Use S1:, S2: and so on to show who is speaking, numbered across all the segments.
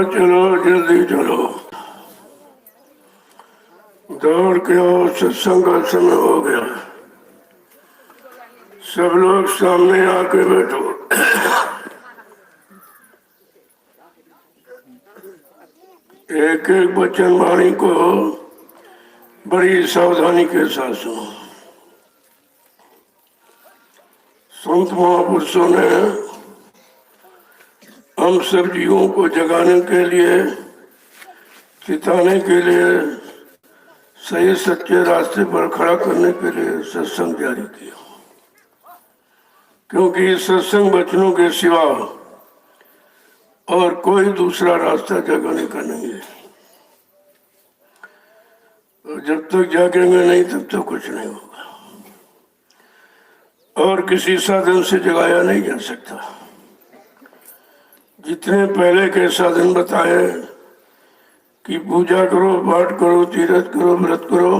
S1: चलो जल्दी चलो, दौड़ के आओ, सत्संग का समय हो गया। सब लोग सामने आके बैठो। एक एक वचन वाणी को बड़ी सावधानी के साथ सुनो। संत महापुरुषों ने हम सब जीवों को जगाने के लिए, चिताने के लिए, सही सच्चे रास्ते पर खड़ा करने के लिए सत्संग जारी किया, क्योंकि सत्संग वचनों के सिवा और कोई दूसरा रास्ता जगाने का नहीं है। और जब तक जागेंगे नहीं तब तक कुछ नहीं होगा, और किसी साधन से जगाया नहीं जा सकता। जितने पहले के साधन बताए कि पूजा करो, पाठ करो, तीर्थ करो, व्रत करो,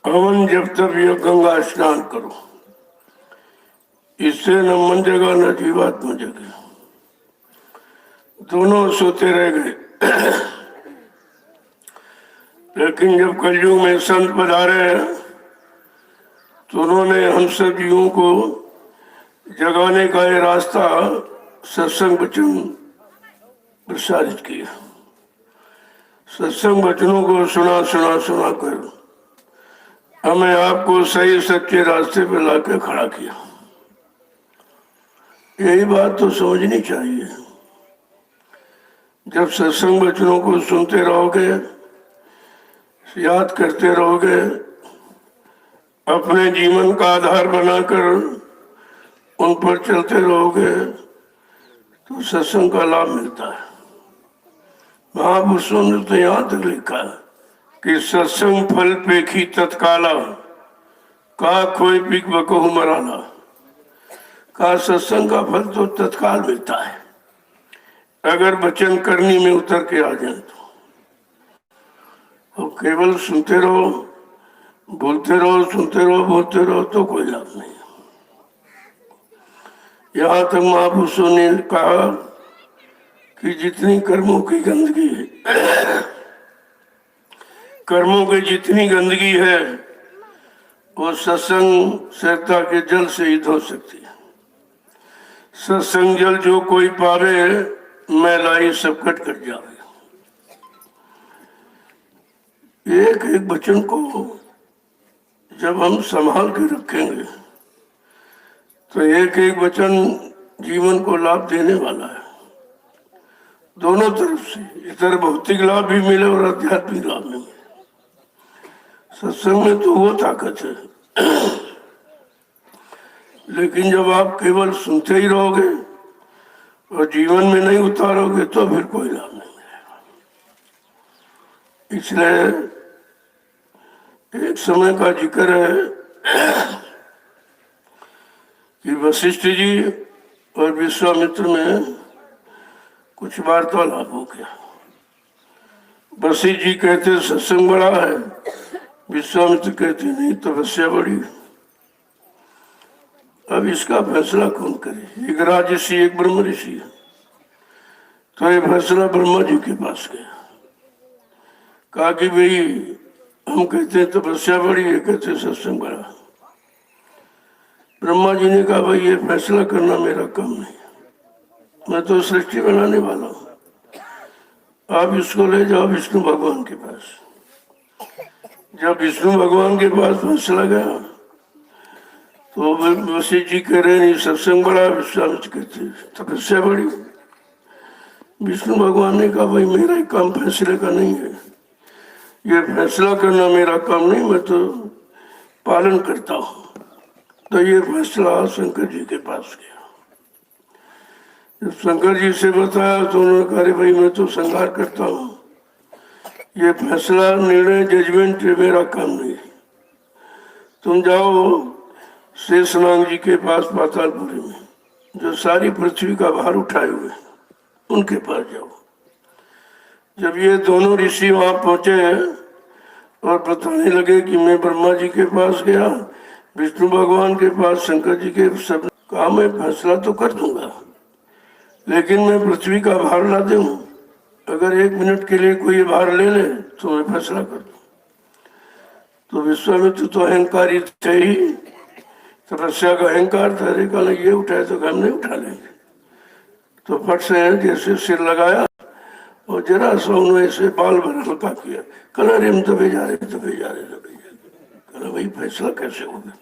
S1: हवन जब तब यह गंगा स्नान करो, इससे न मन जगा न जीवात्मा जगे, दोनों सोते रह गए। लेकिन जब कलयुग में संत पधारे तो उन्होंने हम सब जीवों को जगाने का ये रास्ता सत्संग वचन प्रसारित किया। सत्संग वचनों को सुना सुना सुना कर हमें आपको सही सच्चे रास्ते पर लाकर खड़ा किया। यही बात तो समझनी चाहिए। जब सत्संग वचनों को सुनते रहोगे, याद करते रहोगे, अपने जीवन का आधार बनाकर उन पर चलते रहोगे, तो सत्संग का लाभ मिलता है। महापुरुषों ने तो यहाँ तक लिखा कि सत्संग फल पेखी तत्काला, का कोई पिक बकहु मराला। का सत्संग का फल तो तत्काल मिलता है, अगर वचन करनी में उतर के आ जाए तो केवल सुनते रहो, बोलते रहो, सुनते रहो, बोलते रहो तो कोई लाभ नहीं। यहाँ तक महापुरुषों ने कहा कि जितनी कर्मों की गंदगी है, कर्मों की जितनी गंदगी है वो सत्संग सरता के जल से ही धो सकती है। सत्संग जल जो कोई पावे, मैलाई सब कट कर जावे। एक एक वचन को जब हम संभाल के रखेंगे तो एक एक वचन जीवन को लाभ देने वाला है, दोनों तरफ से। इधर भौतिक लाभ भी मिले और आध्यात्मिक लाभ भी मिले। सत्संग में तो वो ताकत है। लेकिन जब आप केवल सुनते ही रहोगे और जीवन में नहीं उतारोगे तो फिर कोई लाभ नहीं मिलेगा। इसलिए एक समय का जिक्र है कि वशिष्ठ जी और विश्वामित्र में कुछ वार्तालाप हो गया। वशिष्ठ जी कहते सत्संग बड़ा है, विश्वामित्र कहते नहीं तपस्या बड़ी। अब इसका फैसला कौन करे? एक राजर्षि एक ब्रह्म ऋषि है, तो ये फैसला ब्रह्मा जी के पास गया। कहा कि भाई हम कहते हैं तपस्या बड़ी है, कहते सत्संग बड़ा। ब्रह्मा जी ने कहा भाई ये फैसला करना मेरा काम नहीं है, मैं तो सृष्टि बनाने वाला हूँ, आप इसको ले जाओ विष्णु भगवान के पास। जब विष्णु भगवान के पास फैसला गया तो वशिष्ठ जी कह रहे नहीं सत्संग बड़ा, विश्वामित्र कहते तपस्या बड़ी। विष्णु भगवान ने कहा भाई मेरा ही काम फैसले का नहीं है, ये फैसला करना मेरा काम नहीं, मैं तो पालन करता हूँ। तो ये फैसला शंकर जी के पास गया। जब शंकर जी से बताया तो उन्होंने कहा भाई मैं तो संहार करता हूँ, ये फैसला निर्णय जजमेंट मेरा काम नहीं है। तुम जाओ शेषनाग जी के पास पातालपुरी में, जो सारी पृथ्वी का भार उठाए हुए, उनके पास जाओ। जब ये दोनों ऋषि वहां पहुंचे और बताने लगे कि मैं ब्रह्मा जी के पास गया, विष्णु भगवान के पास, शंकर जी के, सब कहा मैं फैसला तो कर दूंगा, लेकिन मैं पृथ्वी का भार ला दूं अगर 1 मिनट के लिए कोई भार ले ले तो मैं फैसला कर दूं। तो विश्वामित्र तो अहंकारी थे ही, तपस्या का अहंकार था। अरे कल ये उठाए तो हम नहीं उठा लेंगे। तो फट से जैसे सिर लगाया और जरा सा उन्होंने ऐसे बाल भर हल्का किया। कल अरे हम दबे जा रहे दबे जा रहे दबे जा रहे। कल भाई फैसला कैसे होगा?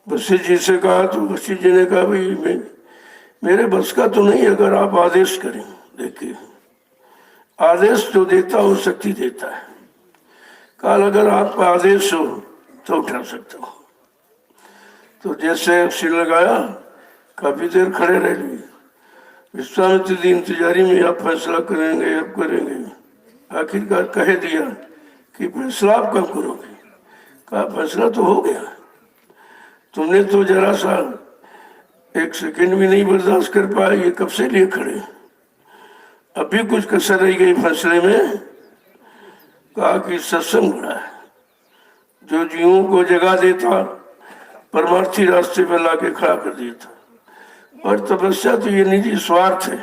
S1: वशिष्ठ जी से कहा तो वशिष्ठ जी ने कहा भाई मेरे बस का तो नहीं, अगर आप आदेश करें। देखिए, आदेश जो देता हो शक्ति देता है। काल अगर आपका आदेश हो तो उठा सकता हो। तो जैसे सिर लगाया, काफी देर खड़े रह लिए। विश्वामित्र जी इंतजारी में अब फैसला करेंगे, अब करेंगे। आखिरकार कह दिया कि फैसला आप कब करोगे? कहा फैसला तो हो गया, तुमने तो जरा सा 1 सेकंड भी नहीं बर्दाश्त कर पाए, ये कब से लिए खड़े। अभी कुछ कसर रह गई फैसले में। कहा कि सत्संग बड़ा है, जो जीवों को जगा देता, परमार्थी रास्ते पर लाके खड़ा कर देता। और तपस्या तो ये निजी स्वार्थ है,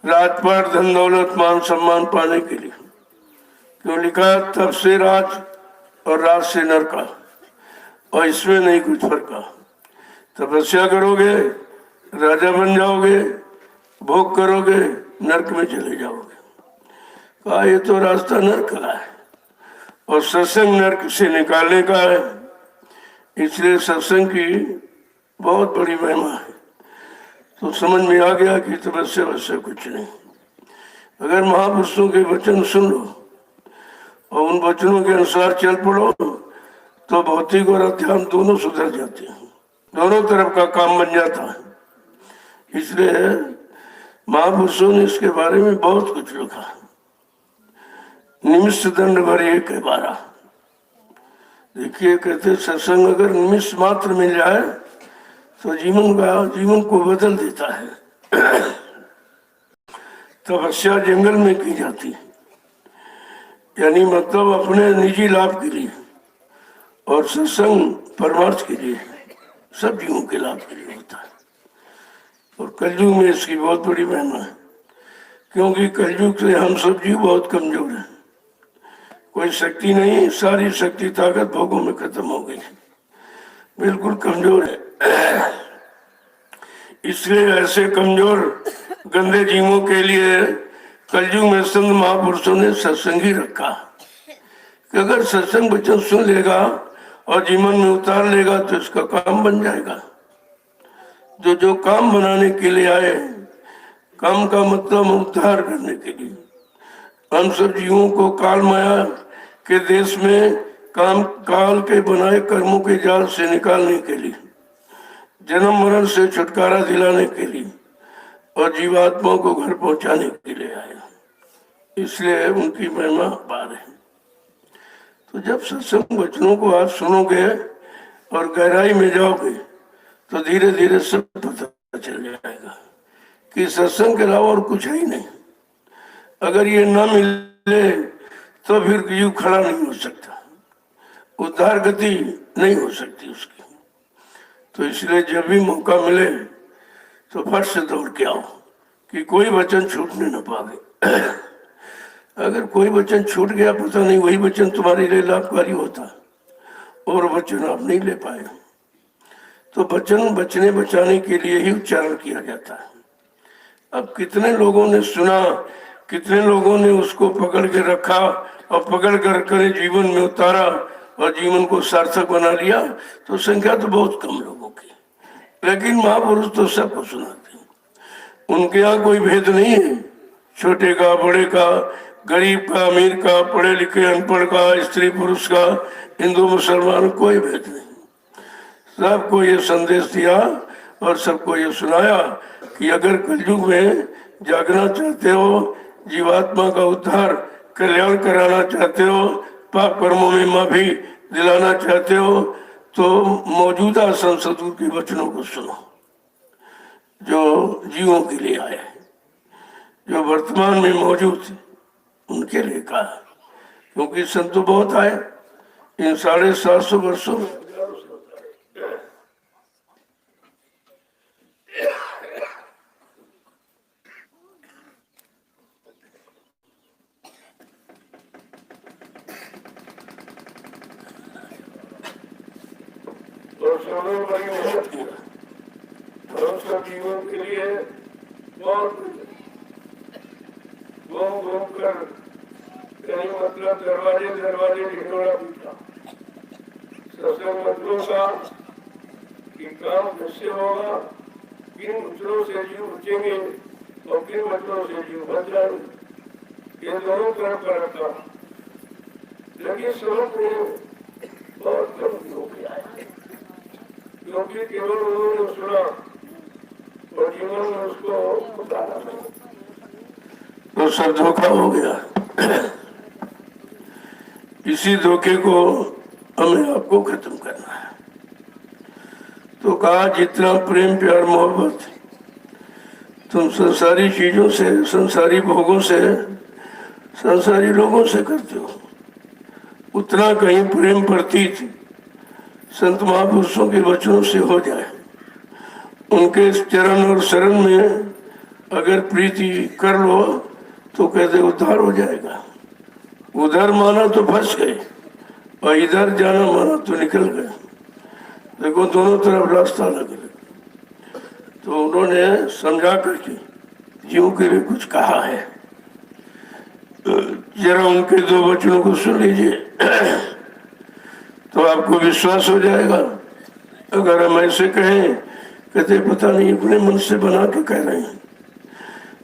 S1: राजपाट धन दौलत मान सम्मान पाने के लिए। क्यों लिखा? तब से राज और राज से नर का, और इसमें नहीं कुछ फर्क। तपस्या करोगे राजा बन जाओगे, भोग करोगे नरक में चले जाओगे। कहा ये तो रास्ता नरक का है, और सत्संग नरक से निकालने का है। इसलिए सत्संग की बहुत बड़ी महिमा है। तो समझ में आ गया कि तपस्या वैसे कुछ नहीं। अगर महापुरुषों के वचन सुन लो और उन वचनों के अनुसार चल पड़ो तो भौतिक और अध्यात्म दोनों सुधर जाते हैं, दोनों तरफ का काम बन जाता है। इसलिए महापुरुषों ने इसके बारे में बहुत कुछ लिखा। निमिष दंड भर एक है 12। देखिए, कहते सत्संग अगर निमिष मात्र मिल जाए तो जीवन को बदल देता है। तपस्या जंगल में की जाती है, यानी मतलब अपने निजी लाभ के लिए, और सत्संग परमार्थ के लिए, सब जीवों के लाभ के लिए होता है। और कलयुग में इसकी बहुत बड़ी महिमा है, क्योंकि कलयुग से हम सब जीव बहुत कमजोर हैं। कोई शक्ति नहीं, सारी शक्ति ताकत भोगों में खत्म हो गई, बिल्कुल कमजोर है। इसलिए ऐसे कमजोर गंदे जीवों के लिए कलयुग में संत महापुरुषों ने सत्संग ही रखा कि अगर सत्संग वचन सुन लेगा और जीवन में उतार लेगा तो इसका काम बन जाएगा। जो काम बनाने के लिए आए, काम का मतलब उद्धार करने के लिए, हम सब जीवों को काल माया के देश में काम काल के बनाए कर्मों के जाल से निकालने के लिए, जन्म मरण से छुटकारा दिलाने के लिए और जीवात्माओं को घर पहुंचाने के लिए आए। इसलिए उनकी महिमा अपार है। तो जब सत्संग वचनों को आप सुनोगे और गहराई में जाओगे तो धीरे धीरे सब पता चल जाएगा कि सत्संग के अलावा और कुछ है ही नहीं। अगर ये न मिले तो फिर युग खड़ा नहीं हो सकता, उद्धार गति नहीं हो सकती उसकी। तो इसलिए जब भी मौका मिले तो फट से दौड़ के आओ कि कोई वचन छूटने न पावे। अगर कोई वचन छूट गया, पता नहीं वही वचन तुम्हारे लिए लाभकारी होता और वचन आप नहीं ले पाए। तो वचन बचने बचाने के लिए ही उच्चारण किया जाता है। अब कितने लोगों ने सुना, कितने लोगों ने उसको पकड़ के रखा और पकड़ कर जीवन में उतारा और जीवन को सार्थक बना लिया, तो संख्या तो बहुत कम लोगों की। लेकिन महापुरुष तो सबको सुनाते हैं। उनके यहाँ कोई भेद नहीं है, छोटे का बड़े का, गरीब का अमीर का, पढ़े लिखे अनपढ़ का, स्त्री पुरुष का, हिंदू मुसलमान, कोई भेद नहीं। सबको ये संदेश दिया और सबको ये सुनाया कि अगर कलयुग में जागना चाहते हो, जीवात्मा का उद्धार कल्याण कराना चाहते हो, पाप कर्मों में माफी दिलाना चाहते हो, तो मौजूदा संसदों के वचनों को सुनो जो जीवों के लिए आए, जो वर्तमान में मौजूद है उनके लिए कहा। क्योंकि संत तो बहुत आए इन 750 वर्षों में। करोड़ों बड़ी मेहनत किया और उन सब जीवों के लिए बहुत घूम घूम कर कहीं मतलब दरवाजे दरवाजे ढिंडोरा पीटा सत्संग मंत्रों का कि काम कैसे होगा, किन मंत्रों से जीव बचेंगे और किन मंत्रों से जीव बच जाएंगे, ये दोनों तरफ का रखा। लेकिन समझ में बहुत कम हो गया है, क्योंकि केवल उन्होंने सुना और जीवन में उसको उतारा नहीं, तो सब धोखा हो गया। इसी धोखे को हमें आपको खत्म करना है। तो कहा जितना प्रेम प्यार मोहब्बत तुम संसारी चीजों से, संसारी भोगों से, संसारी लोगों से करते हो, उतना कहीं प्रेम प्रतीत संत महापुरुषों के वचनों से हो जाए। उनके चरण और शरण में अगर प्रीति कर लो तो कहते उद्धार हो जाएगा। उधर माना तो फंस गए और इधर जाना माना तो निकल गए। देखो दोनों तरफ रास्ता लगे। तो उन्होंने समझा करके जीव के लिए कुछ कहा है, जरा उनके दो वचनों को सुन लीजिए तो आपको विश्वास हो जाएगा। अगर हम ऐसे कहें, कहते पता नहीं अपने मन से बना के कह रहे हैं,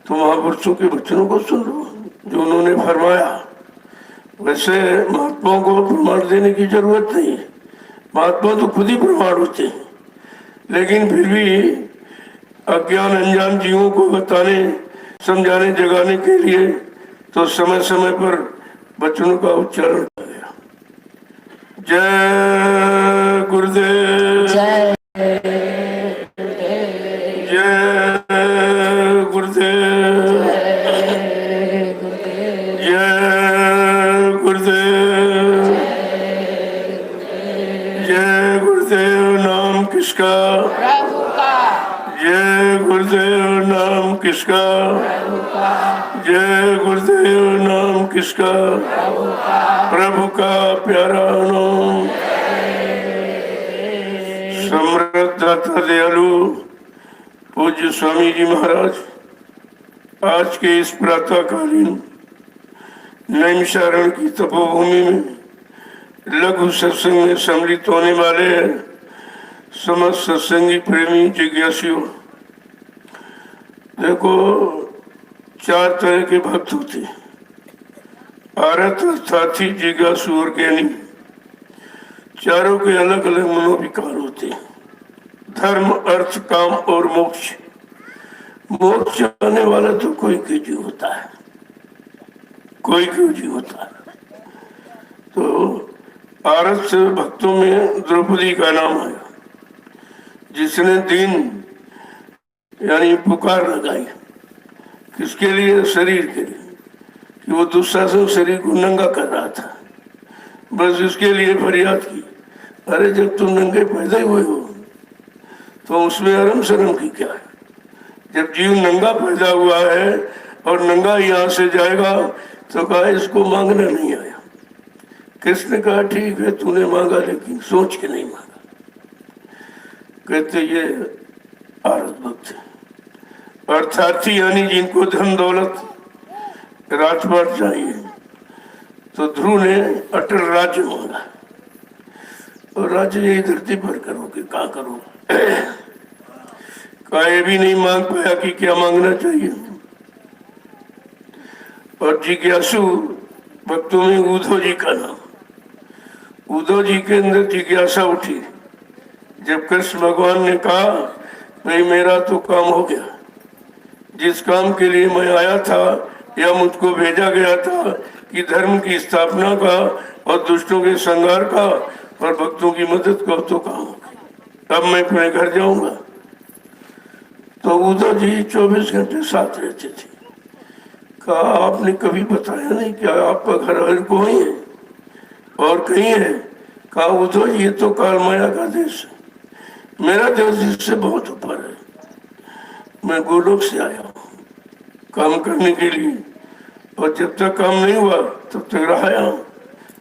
S1: तो महापुरुषों के वचनों को सुन लो जो उन्होंने फरमाया। वैसे महात्माओं को प्रमाण देने की जरूरत नहीं है, महात्मा तो खुद ही प्रमाण होते हैं, लेकिन फिर भी अज्ञान अनजान जीवों को बताने, समझाने, जगाने के लिए तो समय समय पर वचनों का उच्चारण किया गया। जय गुरुदेव, जय गुरुदेव, जय गुरुदेव, जय गुरुदेव। नाम किसका? प्रभु का। जय गुरुदेव। नाम किसका? प्रभु का। जय गुरुदेव। नाम किसका? प्रभु का। प्रभु का प्यारा नाम। समृद्ध दाता दयालु पूज्य स्वामी जी महाराज आज के इस प्रातःकालीन नैमिषारण्य की तपोभूमि में लघु सत्संग में सम्मिलित होने वाले समस्त सत्संगी प्रेमी जिज्ञासियों। देखो चार तरह के भक्त होते, आरत, साथी, जिज्ञासु और ज्ञानी। चारों के अलग अलग मनोविकार होते हैं, धर्म, अर्थ, काम और मोक्ष। मोक्ष आने वाला तो कोई क्यों होता है, कोई क्यों होता है। तो आरत भक्तों में द्रौपदी का नाम आया, जिसने दिन यानी पुकार लगाई। किसके लिए? शरीर के लिए, कि वो दुशासन शरीर को नंगा कर रहा था, बस इसके लिए फरियाद की। अरे जब तुम नंगे पैदा हुए हो तो उसमें आराम शर्म की क्या है? जब जीव नंगा पैदा हुआ है और नंगा यहाँ से जाएगा तो कहा इसको मांगना नहीं आया। किसने कहा ठीक है तूने मांगा, लेकिन सोच के नहीं मांगा। कहते ये आरत भक्त है। अर्थार्थी यानी जिनको धन दौलत राजपाट चाहिए, तो ध्रुव ने अटल राज्य मांगा, और राज्य यही धरती पर करोगे, कहाँ करोगे? कहा ये भी नहीं मांग पाया कि क्या मांगना चाहिए। और जिज्ञासु भक्तों में उद्धव जी का नाम। उद्धव जी के अंदर जिज्ञासा उठी जब कृष्ण भगवान ने कहा भाई मेरा तो काम हो गया, जिस काम के लिए मैं आया था या मुझको भेजा गया था कि धर्म की स्थापना का और दुष्टों के संहार का और भक्तों की मदद का, तो काम हो गया, अब मैं अपने घर जाऊंगा। तो उद्धव जी 24 घंटे साथ रहते थे। कहा आपने कभी बताया नहीं क्या आपका घर हर को ही है और कहीं है? कहा उद्धव जी ये तो काल माया का देश है, मेरा देश इससे बहुत ऊपर है। मैं गोलोक से आया हूँ काम करने के लिए, और जब तक काम नहीं हुआ तब तक रहा हूँ।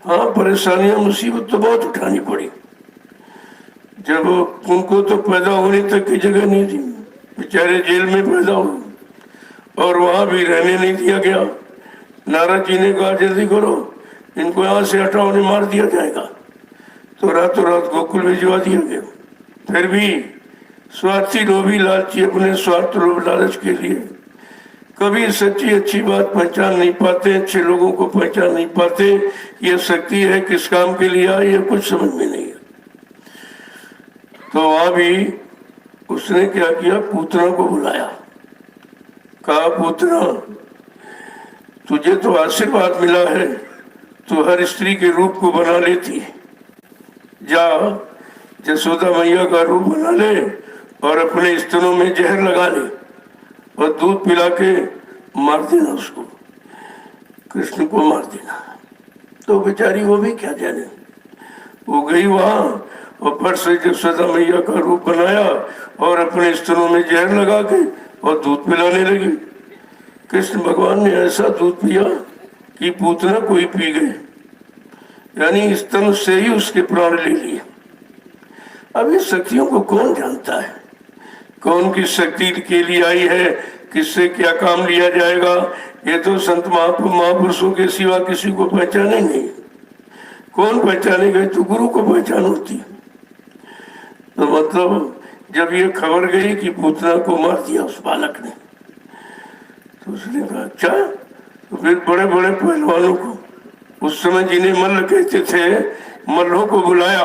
S1: हाँ परेशानियां मुसीबत तो बहुत उठानी पड़ी। जब उनको तो पैदा होने तक की जगह नहीं थी, बेचारे जेल में पैदा हुए और वहां भी रहने नहीं दिया गया। नारद जी ने कहा जल्दी करो, इनको यहाँ से हटाओ, नहीं मार दिया जाएगा। तो रातों रात गोकुल भिजवा दिया गया। फिर भी स्वार्थी लोभी लालची अपने स्वार्थ लोभ लालच के लिए कभी सच्ची अच्छी बात पहचान नहीं पाते, अच्छे लोगों को पहचान नहीं पाते। ये शक्ति है किस काम के लिए आई, ये कुछ समझ में नहीं है। तो वहां भी उसने क्या किया, पूतना को बुलाया, कहा पूतना तुझे तो आशीर्वाद मिला है, तू हर स्त्री के रूप को बना लेती है, जा जसोदा मैया का रूप बना ले और अपने स्तनों में जहर लगा ले और दूध पिला के मार देना उसको, कृष्ण को मार देना। तो बेचारी वो भी क्या जाने, वो गई वहां और फट से जसोदा मैया का रूप बनाया और अपने स्तनों में जहर लगा के और दूध पिलाने लगी। कृष्ण भगवान ने ऐसा दूध पिया कि पूतना कोई पी गए, यानी स्तन से ही उसके प्राण ले लिए। अब इस शक्तियों को कौन जानता है, कौन किस शक्ति के लिए आई है, किससे क्या काम लिया जाएगा, ये तो संत महापुरुषों के सिवा किसी को पहचाने नहीं। कौन पहचानेगा, तो गुरु को पहचान होती है। तो मतलब जब ये खबर गई कि पूतना को मार दिया उस बालक ने, तो उसने कहा अच्छा। तो फिर बड़े बड़े पहलवानों को, उस समय जिन्हें मल्ल कहते थे, मल्लों को बुलाया,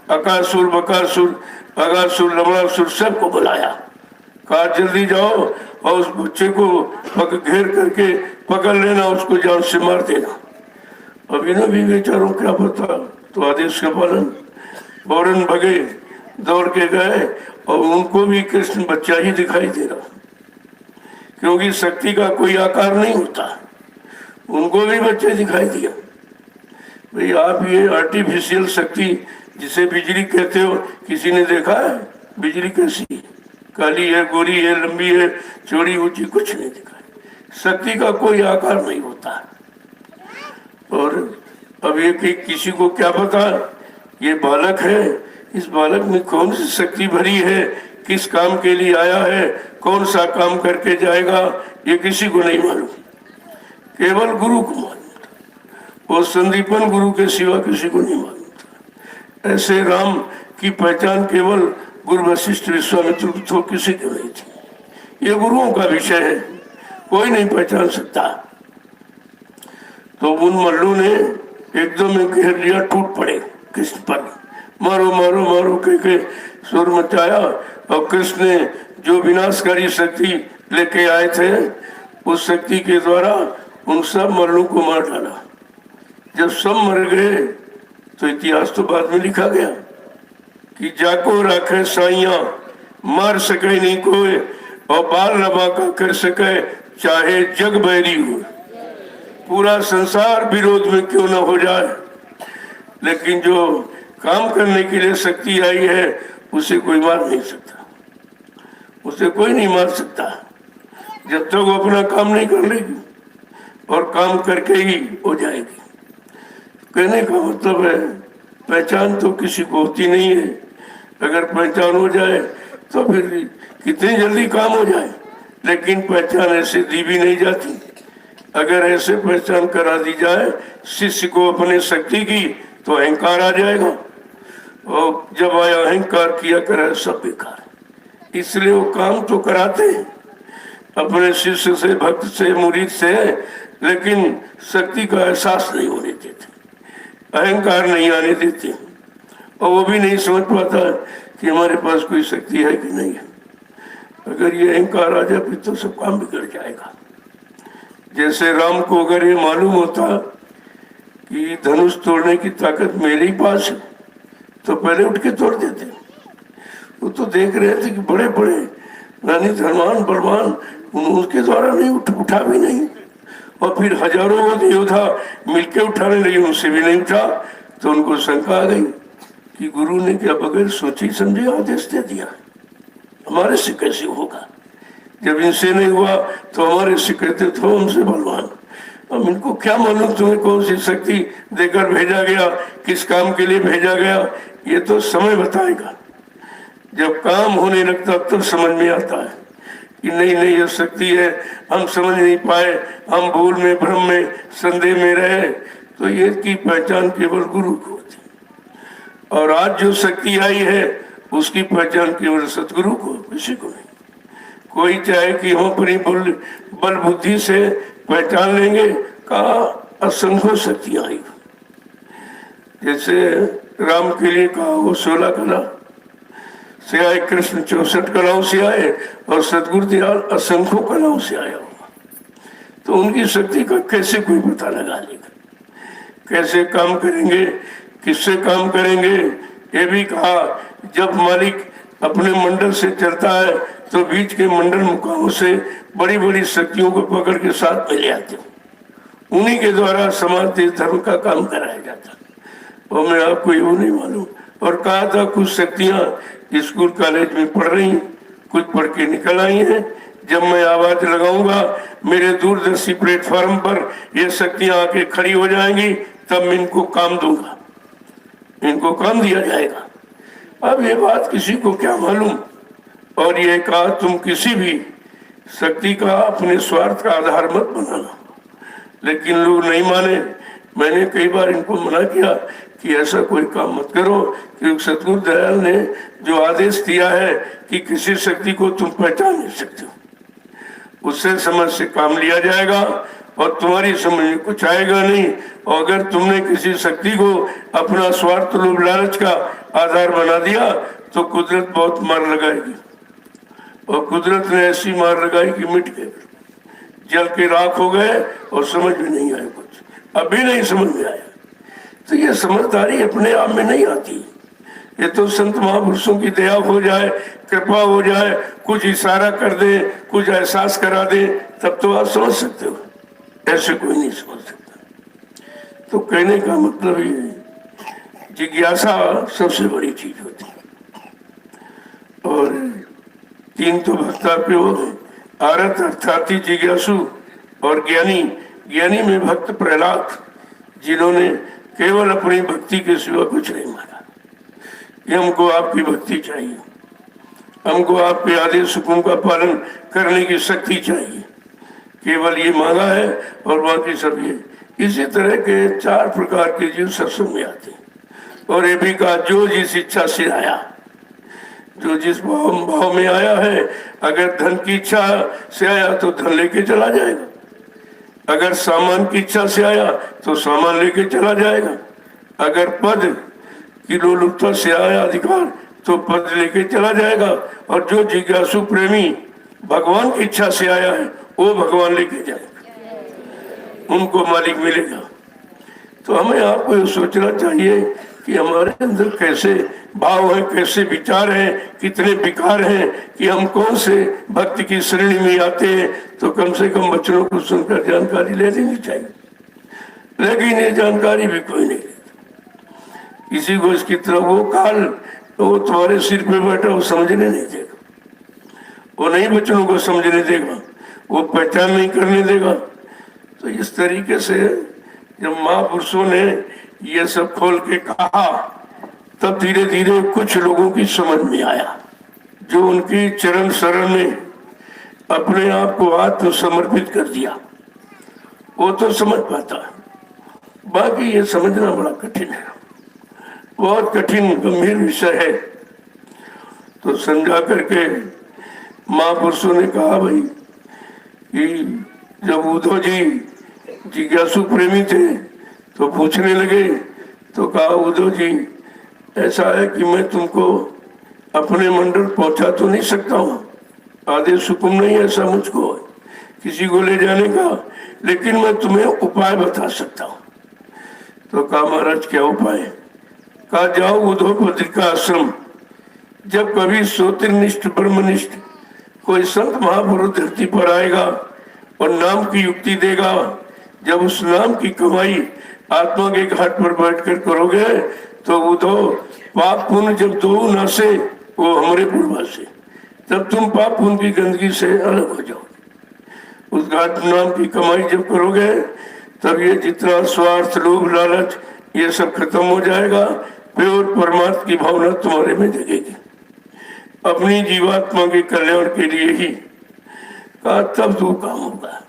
S1: अकासुर बकासुर अगासुर लमणासुर सबको बुलाया, कहा जल्दी जाओ और उस बच्चे को घेर करके पकड़ लेना, उसको जान से मार देना। अब इन्हें भी बेचारों क्या पता, तो आदेश का पालन, फौरन भगे, दौड़ के गए और उनको भी कृष्ण बच्चा ही दिखाई दे रहा, क्योंकि शक्ति का कोई आकार नहीं होता, उनको भी बच्चे दिखाई दिया। भाई आप ये आर्टिफिशियल शक्ति जिसे बिजली कहते हो, किसी ने देखा है बिजली कैसी है, काली है, गोरी है, लंबी है, चौड़ी ऊंची, कुछ नहीं दिखा। शक्ति का कोई आकार नहीं होता। और अब ये कि किसी को क्या पता ये बालक है, इस बालक में कौन सी शक्ति भरी है, किस काम के लिए आया है, कौन सा काम करके जाएगा, ये किसी को नहीं मालूम, केवल गुरु को मालूम। वो संदीपन गुरु के सिवा किसी को नहीं मालूम। ऐसे राम की पहचान केवल गुरु वशिष्ठ विश्वामित्र तो किसी को नहीं थी। ये गुरुओं का विषय है, कोई नहीं पहचान सकता। तो उन मल्लों ने एकदम घेर लिया, टूट पड़े कृष्ण पर, मारो मारो मारो कह के सुर मचाया। और कृष्ण ने जो विनाशकारी शक्ति लेके आए थे, उस शक्ति के द्वारा उन सब मल्लों को मार डाला। जब सब मर गए तो इतिहास तो बाद में लिखा गया कि जाको राखे साइया, मार सके नहीं कोई, और बाल रबा का कर सके चाहे जग बैरी हो। पूरा संसार विरोध में क्यों ना हो जाए, लेकिन जो काम करने के लिए शक्ति आई है उसे कोई मार नहीं सकता, उसे कोई नहीं मार सकता जब तक वो अपना काम नहीं कर लेगी, और काम करके ही हो जाएगी। कहने का मतलब है पहचान तो किसी को होती नहीं है, अगर पहचान हो जाए तो फिर कितनी जल्दी काम हो जाए, लेकिन पहचान ऐसे दी भी नहीं जाती। अगर ऐसे पहचान करा दी जाए शिष्य को अपने शक्ति की, तो अहंकार आ जाएगा, और जब आया अहंकार किया करे सब बेकार। इसलिए वो काम तो कराते हैं अपने शिष्य से, भक्त से, मुरीद से, लेकिन शक्ति का एहसास नहीं होने देते, अहंकार नहीं आने देते, और वो भी नहीं समझ पाता कि हमारे पास कोई शक्ति है कि नहीं है। अगर ये अहंकार आ जाए फिर तो सब काम बिगड़ जाएगा। जैसे राम को अगर ये मालूम होता कि धनुष तोड़ने की ताकत मेरे ही पास है, तो पहले उठ के तोड़ देते। वो तो देख रहे थे कि बड़े बड़े रानी धर्मान बलवान, उनके द्वारा नहीं उठा भी नहीं, और फिर हजारों योद्धा मिलके उठाने लगे, उनसे भी नहीं उठा। तो उनको शंका आ गई कि गुरु ने क्या बगैर सोचे समझे आदेश दे दिया, हमारे से कैसे होगा। जब इनसे नहीं हुआ तो हमारे से कहते थे हमसे बलवान। अब इनको क्या मालूम तुम्हें कौन सी शक्ति देकर भेजा गया, किस काम के लिए भेजा गया, ये तो समय बताएगा। जब काम होने लगता तब समझ में आता है कि नहीं नहीं ये शक्ति है, हम समझ नहीं पाए, हम भूल में भ्रम में संदेह में रहे, तो ये की पहचान केवल गुरु को होती। और आज जो शक्ति आई है उसकी पहचान केवल सतगुरु को, किसी को नहीं। कोई चाहे कि हम अपनी बल बुद्धि से पहचान लेंगे, कहा असंख्य शक्तियां आई। जैसे राम के लिए कहा वो 16 कला से आए, कृष्ण 64 कलाओं से आए, और सतगुरु दयाल असंख्य कलाओं से आया हुआ। तो उनकी शक्ति का कैसे कोई पता लगा लेगा, कैसे काम करेंगे, किससे काम करेंगे। ये भी कहा जब मालिक अपने मंडल से चलता है तो बीच के मंडल मुकामों से बड़ी बड़ी शक्तियों को पकड़ के साथ में ले आते, उन्हीं के द्वारा समाज देश धर्म का काम कराया जाता। और मैं आपको ये नहीं मालूम। और कहा था कुछ शक्तियां स्कूल कॉलेज में पढ़ रही, कुछ पढ़ के निकल आई हैं। जब मैं आवाज लगाऊंगा मेरे दूरदर्शी प्लेटफॉर्म पर ये शक्तियां आके खड़ी हो जाएंगी, तब मैं इनको काम दूंगा, इनको काम दिया जाएगा। अब ये बात किसी को क्या मालूम। और ये कहा तुम किसी भी शक्ति का अपने स्वार्थ का आधार मत बनाना, लेकिन लोग नहीं माने। मैंने कई बार इनको मना किया कि ऐसा कोई काम मत करो, क्योंकि सतगुरु दयाल ने जो आदेश दिया है कि किसी शक्ति को तुम पहचान नहीं सकते हो, उससे समझ से काम लिया जाएगा और तुम्हारी समझ में कुछ आएगा नहीं। और अगर तुमने किसी शक्ति को अपना स्वार्थ लोभ लालच का आधार बना दिया तो कुदरत बहुत मार लगाएगी। और कुदरत ने ऐसी मार लगाई कि मिट गए, जल के राख हो गए और समझ में नहीं आया, कुछ अभी नहीं समझ में आया। तो ये समझदारी अपने आप में नहीं आती, ये तो संत महापुरुषों की दया हो जाए, कृपा हो जाए, कुछ इशारा कर दे, कुछ एहसास करा दे, तब तो आप समझ सकते हो। ऐसे कोई नहीं समझ सकता। तो कहने का मतलब ये जिज्ञासा सबसे बड़ी चीज होती है। और तीन तो भक्ता पे हो गए, आरत अर्थात जिज्ञासु और ज्ञानी। ज्ञानी में भक्त प्रहलाद, जिन्होंने केवल अपनी भक्ति के सिवा कुछ नहीं माना कि हमको आपकी भक्ति चाहिए, हमको आपके आदेश हुक्म का पालन करने की शक्ति चाहिए, केवल ये मांगा है और बाकी सब ये। इसी तरह के 4 प्रकार के जीव सत्संग में आते हैं। और ये भी कहा जो जिस इच्छा से आया, जो जिस भाव में आया है, अगर धन की इच्छा से आया तो धन लेके चला जाएगा, अगर सामान की इच्छा से आया तो सामान लेके चला जाएगा, अगर पद की लोलुपता से आया अधिकार तो पद लेके चला जाएगा, और जो जिज्ञासु प्रेमी भगवान की इच्छा से आया है वो भगवान लेके जाएगा, उनको मालिक मिलेगा। तो हमें आपको ये सोचना चाहिए कि हमारे अंदर कैसे भाव है, कैसे विचार हैं, कितने विकार हैं कि हम कौन से भक्ति की श्रेणी में आते हैं। तो कम से कम बच्चों को सुनकर जानकारी ले लेनी चाहिए, लेकिन ये जानकारी भी कोई नहीं लेता। किसी को इसकी तरफ वो काल तो वो तुम्हारे सिर पे बैठा, वो समझने नहीं देगा, वो नहीं बच्चों को समझने देगा, वो पहचान नहीं करने देगा। तो इस तरीके से जब महापुरुषों ने ये सब खोल के कहा, तब धीरे धीरे कुछ लोगों की समझ में आया, जो उनकी चरण शरण में अपने आप को आत्म समर्पित कर दिया, वो तो समझ पाता है। बाकी ये समझना बड़ा कठिन है, बहुत कठिन गंभीर विषय है। तो समझा करके महापुरुषों ने कहा भाई कि जब उद्धव जी जिज्ञासु प्रेमी थे तो पूछने लगे, तो कहा उद्धव जी ऐसा है कि मैं तुमको अपने मंडल पहुंचा तो नहीं सकता हूँ, आदेश हुक्म नहीं ऐसा मुझको किसी को ले जाने का, लेकिन मैं तुम्हें उपाय बता सकता हूँ। तो कहा महाराज क्या उपाय? कहा जाओ उद्धवपति का आश्रम, जब कभी श्रोत्रनिष्ठ ब्रह्मनिष्ठ कोई संत महापुरुष धरती पर आएगा और नाम की युक्ति देगा, जब उस नाम की कमाई आत्मा के घाट पर बैठकर करोगे तो उद्धव पाप पुण्य जब दो ना से वो हमारे पूर्वा से, तब तुम पाप पुण्य की गंदगी से अलग हो जाओगे। उस घाट नाम की कमाई जब करोगे तब ये जितना स्वार्थ लोभ लालच ये सब खत्म हो जाएगा, प्योर परमात्मा की भावना तुम्हारे में जगेगी। अपनी जीवात्मा के कल्याण के लिए ही कहा, तब तो काम होगा।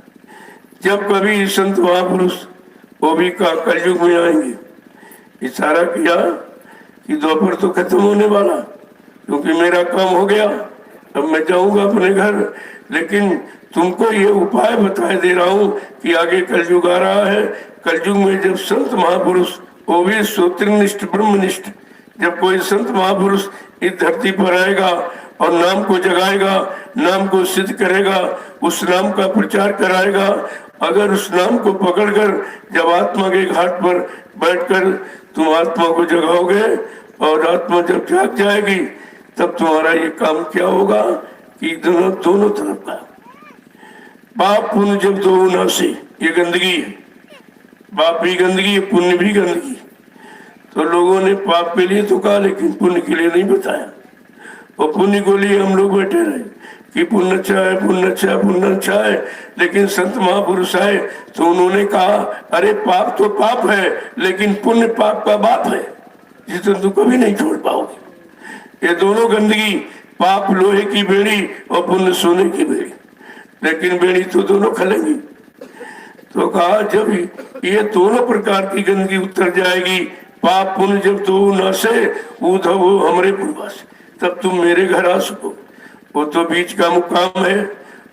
S1: जब कभी संत महापुरुष वो भी कहा कलयुग में आएंगे, इशारा किया कि दोपहर तो खत्म होने वाला, क्योंकि मेरा काम हो गया, अब मैं जाऊंगा अपने घर। लेकिन तुमको ये उपाय बताए दे रहा हूं कि आगे कलयुग आ रहा है। कलयुग में जब संत महापुरुष, वो भी श्रोत्रनिष्ठ ब्रह्मनिष्ठ, जब कोई संत महापुरुष इस धरती पर आएगा और नाम को जगाएगा, नाम को सिद्ध करेगा, उस नाम का प्रचार कराएगा, अगर उस नाम को पकड़कर जब आत्मा के घाट पर बैठकर तुम आत्मा को जगाओगे और आत्मा जब जाग जाएगी, तब तुम्हारा ये काम क्या होगा कि दोनों तरफ का पाप पुण्य जब दो नासे, ये गंदगी है, पाप भी गंदगी है, पुण्य भी गंदगी। तो लोगों ने पाप के लिए तो कहा, लेकिन पुण्य के लिए नहीं बताया। और पुण्य को लिए हम लोग बैठे रहे कि पुण्य अच्छा है, पुण्य अच्छा है, पुण्य अच्छा है। लेकिन संत महापुरुष आए तो उन्होंने कहा, अरे पाप तो पाप है, लेकिन पुण्य पाप का बाप है, जिसे तुम कभी नहीं छोड़ पाओगे। ये दोनों गंदगी, पाप लोहे की बेड़ी और पुण्य सोने की बेड़ी, लेकिन बेड़ी तो दोनों खलेंगी। तो कहा जब ये दोनों प्रकार की गंदगी उतर जाएगी, पाप पुण्य जब दो नासे उधव हो हमरे पूर्वास, तब तुम मेरे घर आ सको। वो तो बीच का मुकाम है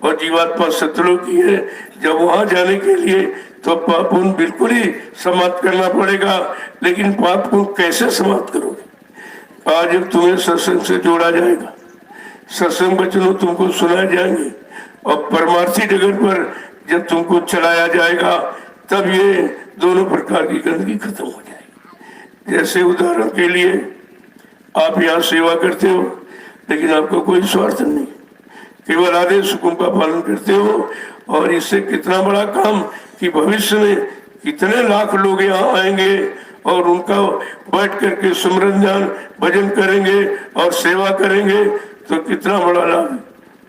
S1: और जीवात्मा सतलों की है। जब वहां जाने के लिए तो पाप पुण्य बिल्कुल ही समाप्त करना पड़ेगा। लेकिन पाप पुण्य कैसे समाप्त करोगे? आज जब तुम्हें सत्संग से जोड़ा जाएगा, सत्संग वचनों तुमको सुनाए जाएंगे और परमार्थी जगत पर जब तुमको चलाया जाएगा, तब ये दोनों प्रकार की गंदगी खत्म हो जाएगी। जैसे उदाहरण के लिए आप यहाँ सेवा करते हो, लेकिन आपका कोई स्वार्थ नहीं, केवल आदेश हुकुम का पालन करते हो। और इससे कितना बड़ा काम कि भविष्य में कितने लाख लोग यहाँ आएंगे और उनका बैठ करके सुमरन ध्यान भजन करेंगे और सेवा करेंगे, तो कितना बड़ा लाभ।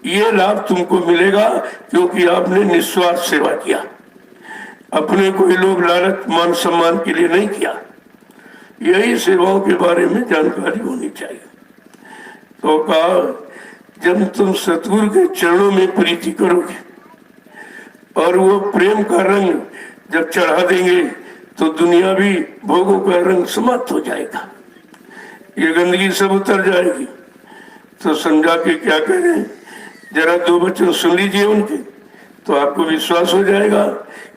S1: ये लाभ तुमको मिलेगा क्योंकि आपने निस्वार्थ सेवा किया, अपने कोई लोग लालच मान सम्मान के लिए नहीं किया। यही सेवाओं के बारे में जानकारी होनी चाहिए। तो कहा जब तुम सतगुरु के चरणों में प्रीति करोगे और वो प्रेम का रंग जब चढ़ा देंगे, तो दुनिया भी भोगों का रंग समाप्त हो जाएगा, ये गंदगी सब उतर जाएगी। तो समझा के क्या कह रहे हैं, जरा दो वचन सुन लीजिए उनके, तो आपको विश्वास हो जाएगा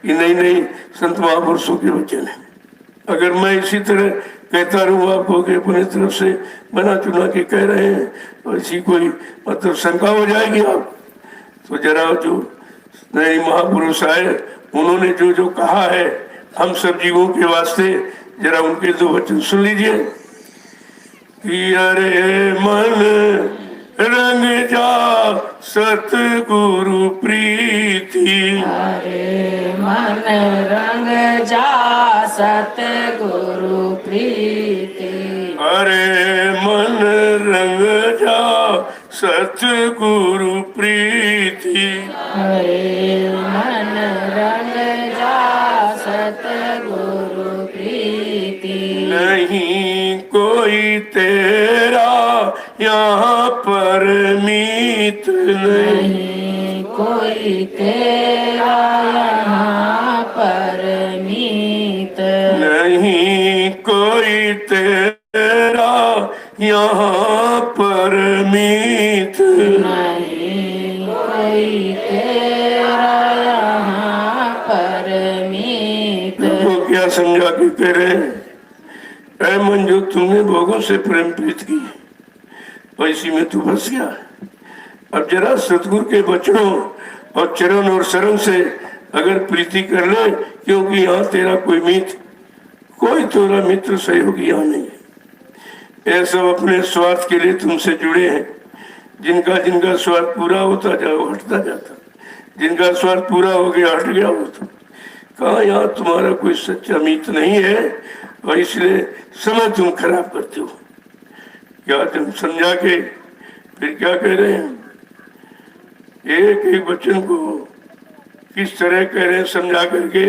S1: कि नहीं नहीं संत महापुरुषों के वचन है। अगर मैं इसी तरह कहता रहूँ, आप हो अपने तरफ से बना चुना के कह रहे हैं, और इसी कोई मतलब शंका हो जाएगी आप। तो जरा जो नए महापुरुष आए, उन्होंने जो जो कहा है हम सब जीवों के वास्ते, जरा उनके दो वचन सुन लीजिए कि अरे मन रंग जा सतगुरु प्रीति,
S2: अरे मन रंग जा सतगुरु प्रीति,
S1: अरे मन रंग जा सतगुरु प्रीति,
S2: अरे मन रंग जा सतगुरु प्रीति,
S1: नहीं कोई तेरा यहाँ पर मीत
S2: नहीं कोई तेरा यहाँ पर मीत,
S1: नहीं कोई तेरा यहाँ पर मीत,
S2: नहीं कोई तेरा यहाँ पर मीत।
S1: वो क्या समझा के कह रहे हैं, ऐ मन जो तुमने भोगों से प्रेम प्रीत की, वैसी में तू फंस गया। अब जरा सतगुरु के वचनों और चरण और शरण से अगर प्रीति कर ले, क्योंकि यहाँ तेरा कोई मित्र, कोई तेरा मित्र सहयोगी यहाँ नहीं है। ये सब अपने स्वार्थ के लिए तुमसे जुड़े हैं। जिनका जिनका स्वार्थ पूरा होता जाए वो हटता जाता, जिनका स्वार्थ पूरा हो गया हट गया वो तो। कहा यहाँ तुम्हारा कोई सच्चा मित्र नहीं है, और इसलिए समय तुम खराब करते हो। क्या तुम समझा के फिर क्या कह रहे हैं, एक एक वचन को किस तरह कह रहे हैं समझा करके,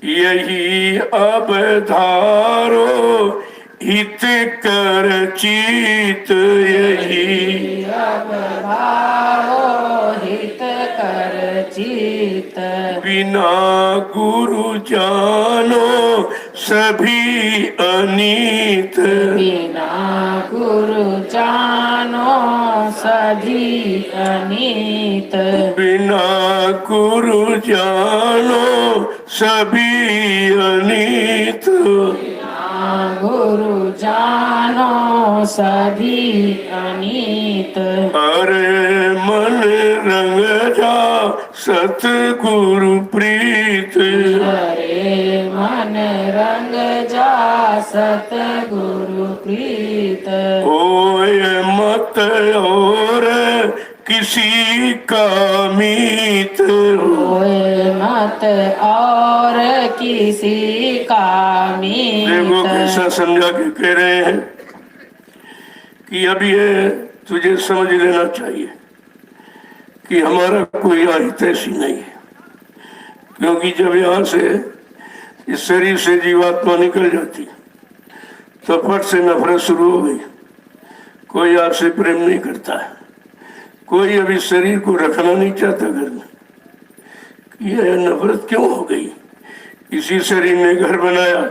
S1: यही अब धारो हित कर चित यही
S2: अब भावो हित कर चित
S1: बिना गुरु जानो सभी अनीत
S2: बिना गुरु जानो सभी अनीत
S1: बिना गुरु जानो सभी अनीत
S2: गुरु जानो सभी अनीत
S1: अरे मन रंग जा सतगुरु प्रीत
S2: हरे मन रंग जा सतगुरु प्रीत
S1: ओय मत और किसी का मीत
S2: होए मत और किसी का
S1: देखो
S2: मीत
S1: कैसा समझा के कह रहे हैं कि अब ये तुझे समझ लेना चाहिए कि हमारा कोई आहित ऐसी नहीं है, क्योंकि जब यहाँ से इस शरीर से जीवात्मा निकल जाती तो फट से नफरत शुरू हो गई। कोई आपसे प्रेम नहीं करता है, कोई अभी शरीर को रखना नहीं चाहता घर में। यह नफरत क्यों हो गई? इसी शरीर ने घर बनाया,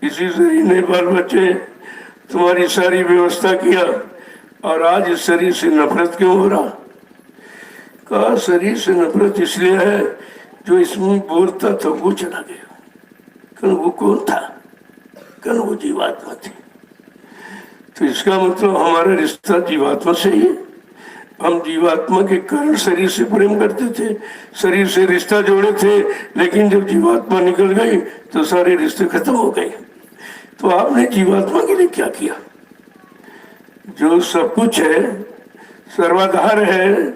S1: इसी शरीर ने बाल बच्चे तुम्हारी सारी व्यवस्था किया, और आज इस शरीर से नफरत क्यों हो रहा? कहा शरीर से नफरत इसलिए है जो इसमें बोलता था वो चला गया। कल वो कौन था? कल वो जीवात्मा थी। तो इसका मतलब हमारा रिश्ता जीवात्मा से ही है। हम जीवात्मा के कारण शरीर से प्रेम करते थे, शरीर से रिश्ता जोड़े थे, लेकिन जब जीवात्मा निकल गई तो सारे रिश्ते खत्म हो गए। तो आपने जीवात्मा के लिए क्या किया? जो सब कुछ है, सर्वाधार है,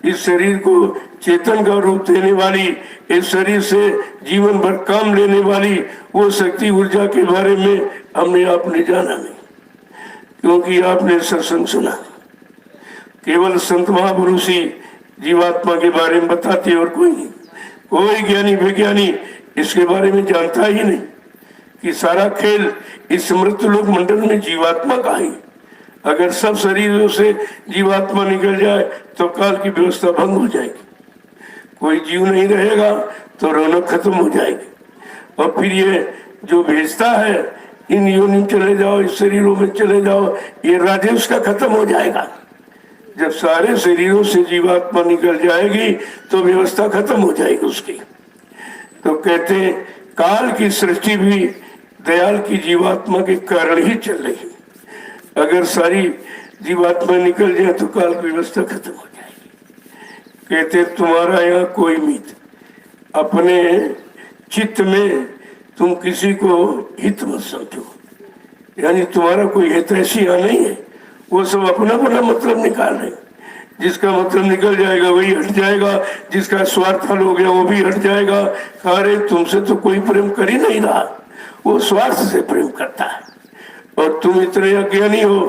S1: इस शरीर को चेतन का रूप देने वाली, इस शरीर से जीवन भर काम लेने वाली वो शक्ति ऊर्जा के बारे में हमने आपने जाना नहीं, क्योंकि आपने सत्संग सुना। केवल संत महापुरुष ही जीवात्मा के बारे में बताते और कोई नहीं। कोई ज्ञानी विज्ञानी इसके बारे में जानता ही नहीं कि सारा खेल इस मृत्युलोक मंडल में जीवात्मा का ही। अगर सब शरीरों से जीवात्मा निकल जाए तो काल की व्यवस्था भंग हो जाएगी, कोई जीव नहीं रहेगा, तो रौनक खत्म हो जाएगी। और फिर ये जो भेजता है इन योनि चले जाओ, इस शरीरों में चले जाओ, ये राजेश का खत्म हो जाएगा। जब सारे शरीरों से जीवात्मा निकल जाएगी तो व्यवस्था खत्म हो जाएगी उसकी। तो कहते हैं काल की सृष्टि भी दयाल की जीवात्मा के कारण ही चल रही है। अगर सारी जीवात्मा निकल जाए तो काल की व्यवस्था खत्म हो जाएगी। कहते तुम्हारा यहाँ कोई मीत, अपने चित्त में तुम किसी को हित मत समझो, यानी तुम्हारा कोई हित ऐसी यहाँ नहीं है। वो सब अपना अपना मतलब निकाल रहे, जिसका मतलब निकल जाएगा वही हट जाएगा, जिसका स्वार्थ फल हो गया वो भी हट जाएगा। अरे तुमसे तो कोई प्रेम कर ही नहीं रहा, वो स्वार्थ से प्रेम करता है। और तुम इतने अज्ञानी हो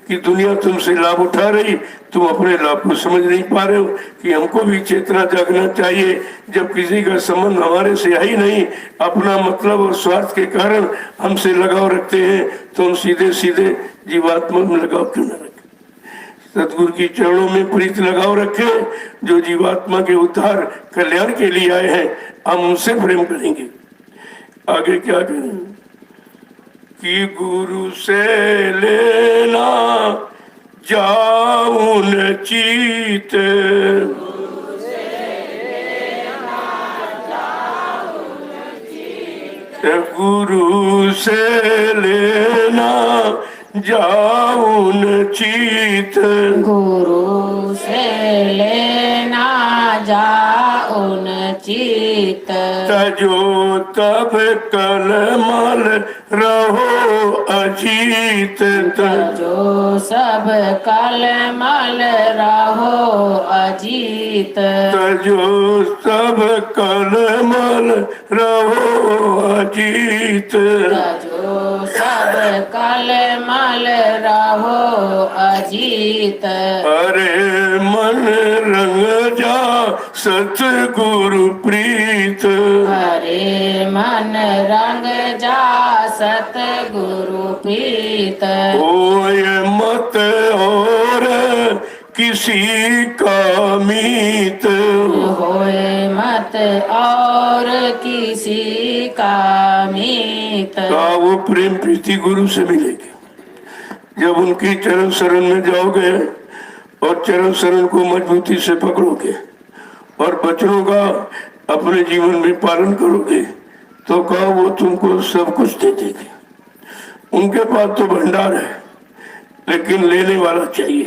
S1: कि दुनिया तुमसे लाभ उठा रही, तुम अपने लाभ को समझ नहीं पा रहे हो कि हमको भी चेतना जागना चाहिए। जब किसी का संबंध हमारे से है ही नहीं, अपना मतलब और स्वार्थ के कारण हमसे लगाव रखते हैं, तो हम सीधे सीधे जीवात्मा में लगाव क्यों न रखें? सतगुरु की चरणों में प्रीत लगाव रखे, जो जीवात्मा के उद्धार कल्याण के लिए आए हैं, हम उनसे प्रेम करेंगे। आगे क्या करें कि गुरु से लेना जाऊन चीत, गुरु से लेना जाऊन चीत,
S2: गुरु से लेना जाऊन चित,
S1: तजो तब कलमल रहो अजीत,
S2: जो सब कलमल रहो अजीत,
S1: तजो सब कलमल रहो अजीत,
S2: जो सब कलमल रहो अजीत।
S1: अरे मन रंग जा सतगुरु प्रीत,
S2: हरे मन रंग जा सतगुरु प्रीत।
S1: होय मत और किसी का मीत,
S2: होए मत और किसी का मीत।
S1: का वो प्रेम प्रीति गुरु से मिलेगी। जब उनकी चरण शरण में जाओगे और चरण शरण को मजबूती से पकड़ोगे और वचनों का अपने जीवन में पालन करोगे तो कहा वो तुमको सब कुछ दे देगी। उनके पास तो भंडार है, लेकिन लेने वाला चाहिए।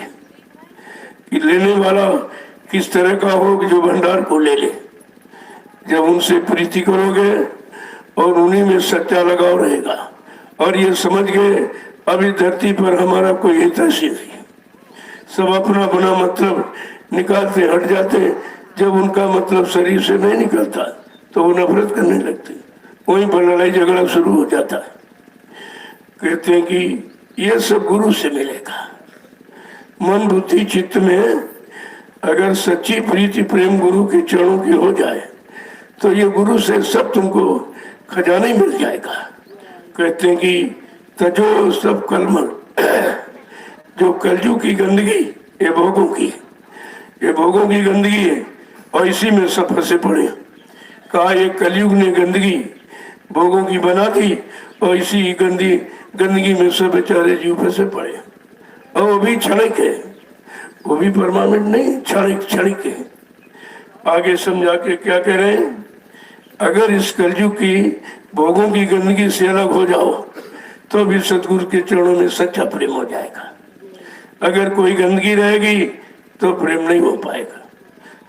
S1: कि लेने वाला किस तरह का हो कि जो भंडार को ले ले। जब उनसे प्रीति करोगे और उन्हीं में सच्चा लगाव रहेगा और ये समझ गए अभी धरती पर हमारा कोई हितैषी नहीं है, सब अपना अपना मतलब निकालते हट जाते। जब उनका मतलब शरीर से नहीं निकलता तो वो नफरत करने लगते, वहीं पर लड़ाई झगड़ा शुरू हो जाता है। कहते हैं कि ये सब गुरु से मिलेगा। मन बुद्धि चित्त में अगर सच्ची प्रीति प्रेम गुरु के चरणों की हो जाए तो ये गुरु से सब तुमको खजाना ही मिल जाएगा। कहते हैं कि तजो सब कलमल, जो कलजू की गंदगी ये भोगों की गंदगी है और इसी में सब फंसे पड़े। कहा ये कलयुग ने गंदगी भोगों की बना दी और इसी गंदगी में सब बेचारे जीव फंसे पड़े। और वो भी क्षणिक है, वो भी परमानेंट नहीं, क्षणिक है। आगे समझा के क्या कह रहे हैं, अगर इस कलयुग की भोगों की गंदगी से अलग हो जाओ तो भी सतगुरु के चरणों में सच्चा प्रेम हो जाएगा। अगर कोई गंदगी रहेगी तो प्रेम नहीं हो पाएगा,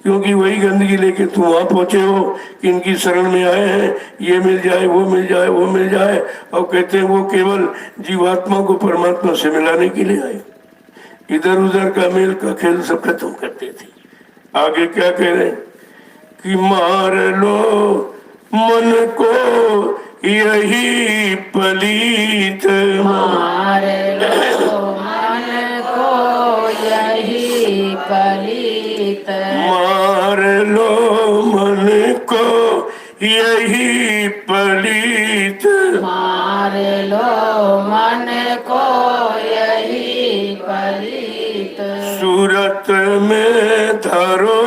S1: क्योंकि वही गंदगी लेके तुम वहां पहुंचे हो कि इनकी शरण में आए हैं, ये मिल जाए वो मिल जाए वो मिल जाए, और कहते हैं वो केवल जीवात्मा को परमात्मा से मिलाने के लिए आए। इधर उधर का मेल का खेल सब खत्म करते थे। आगे क्या कह रहे हैं कि मार लो मन को यही पलीत,
S2: मार लो मन को यही पलीत।
S1: मार लो मन को यही पलीत,
S2: मार लो मन को यही पलीत।
S1: सूरत में धरो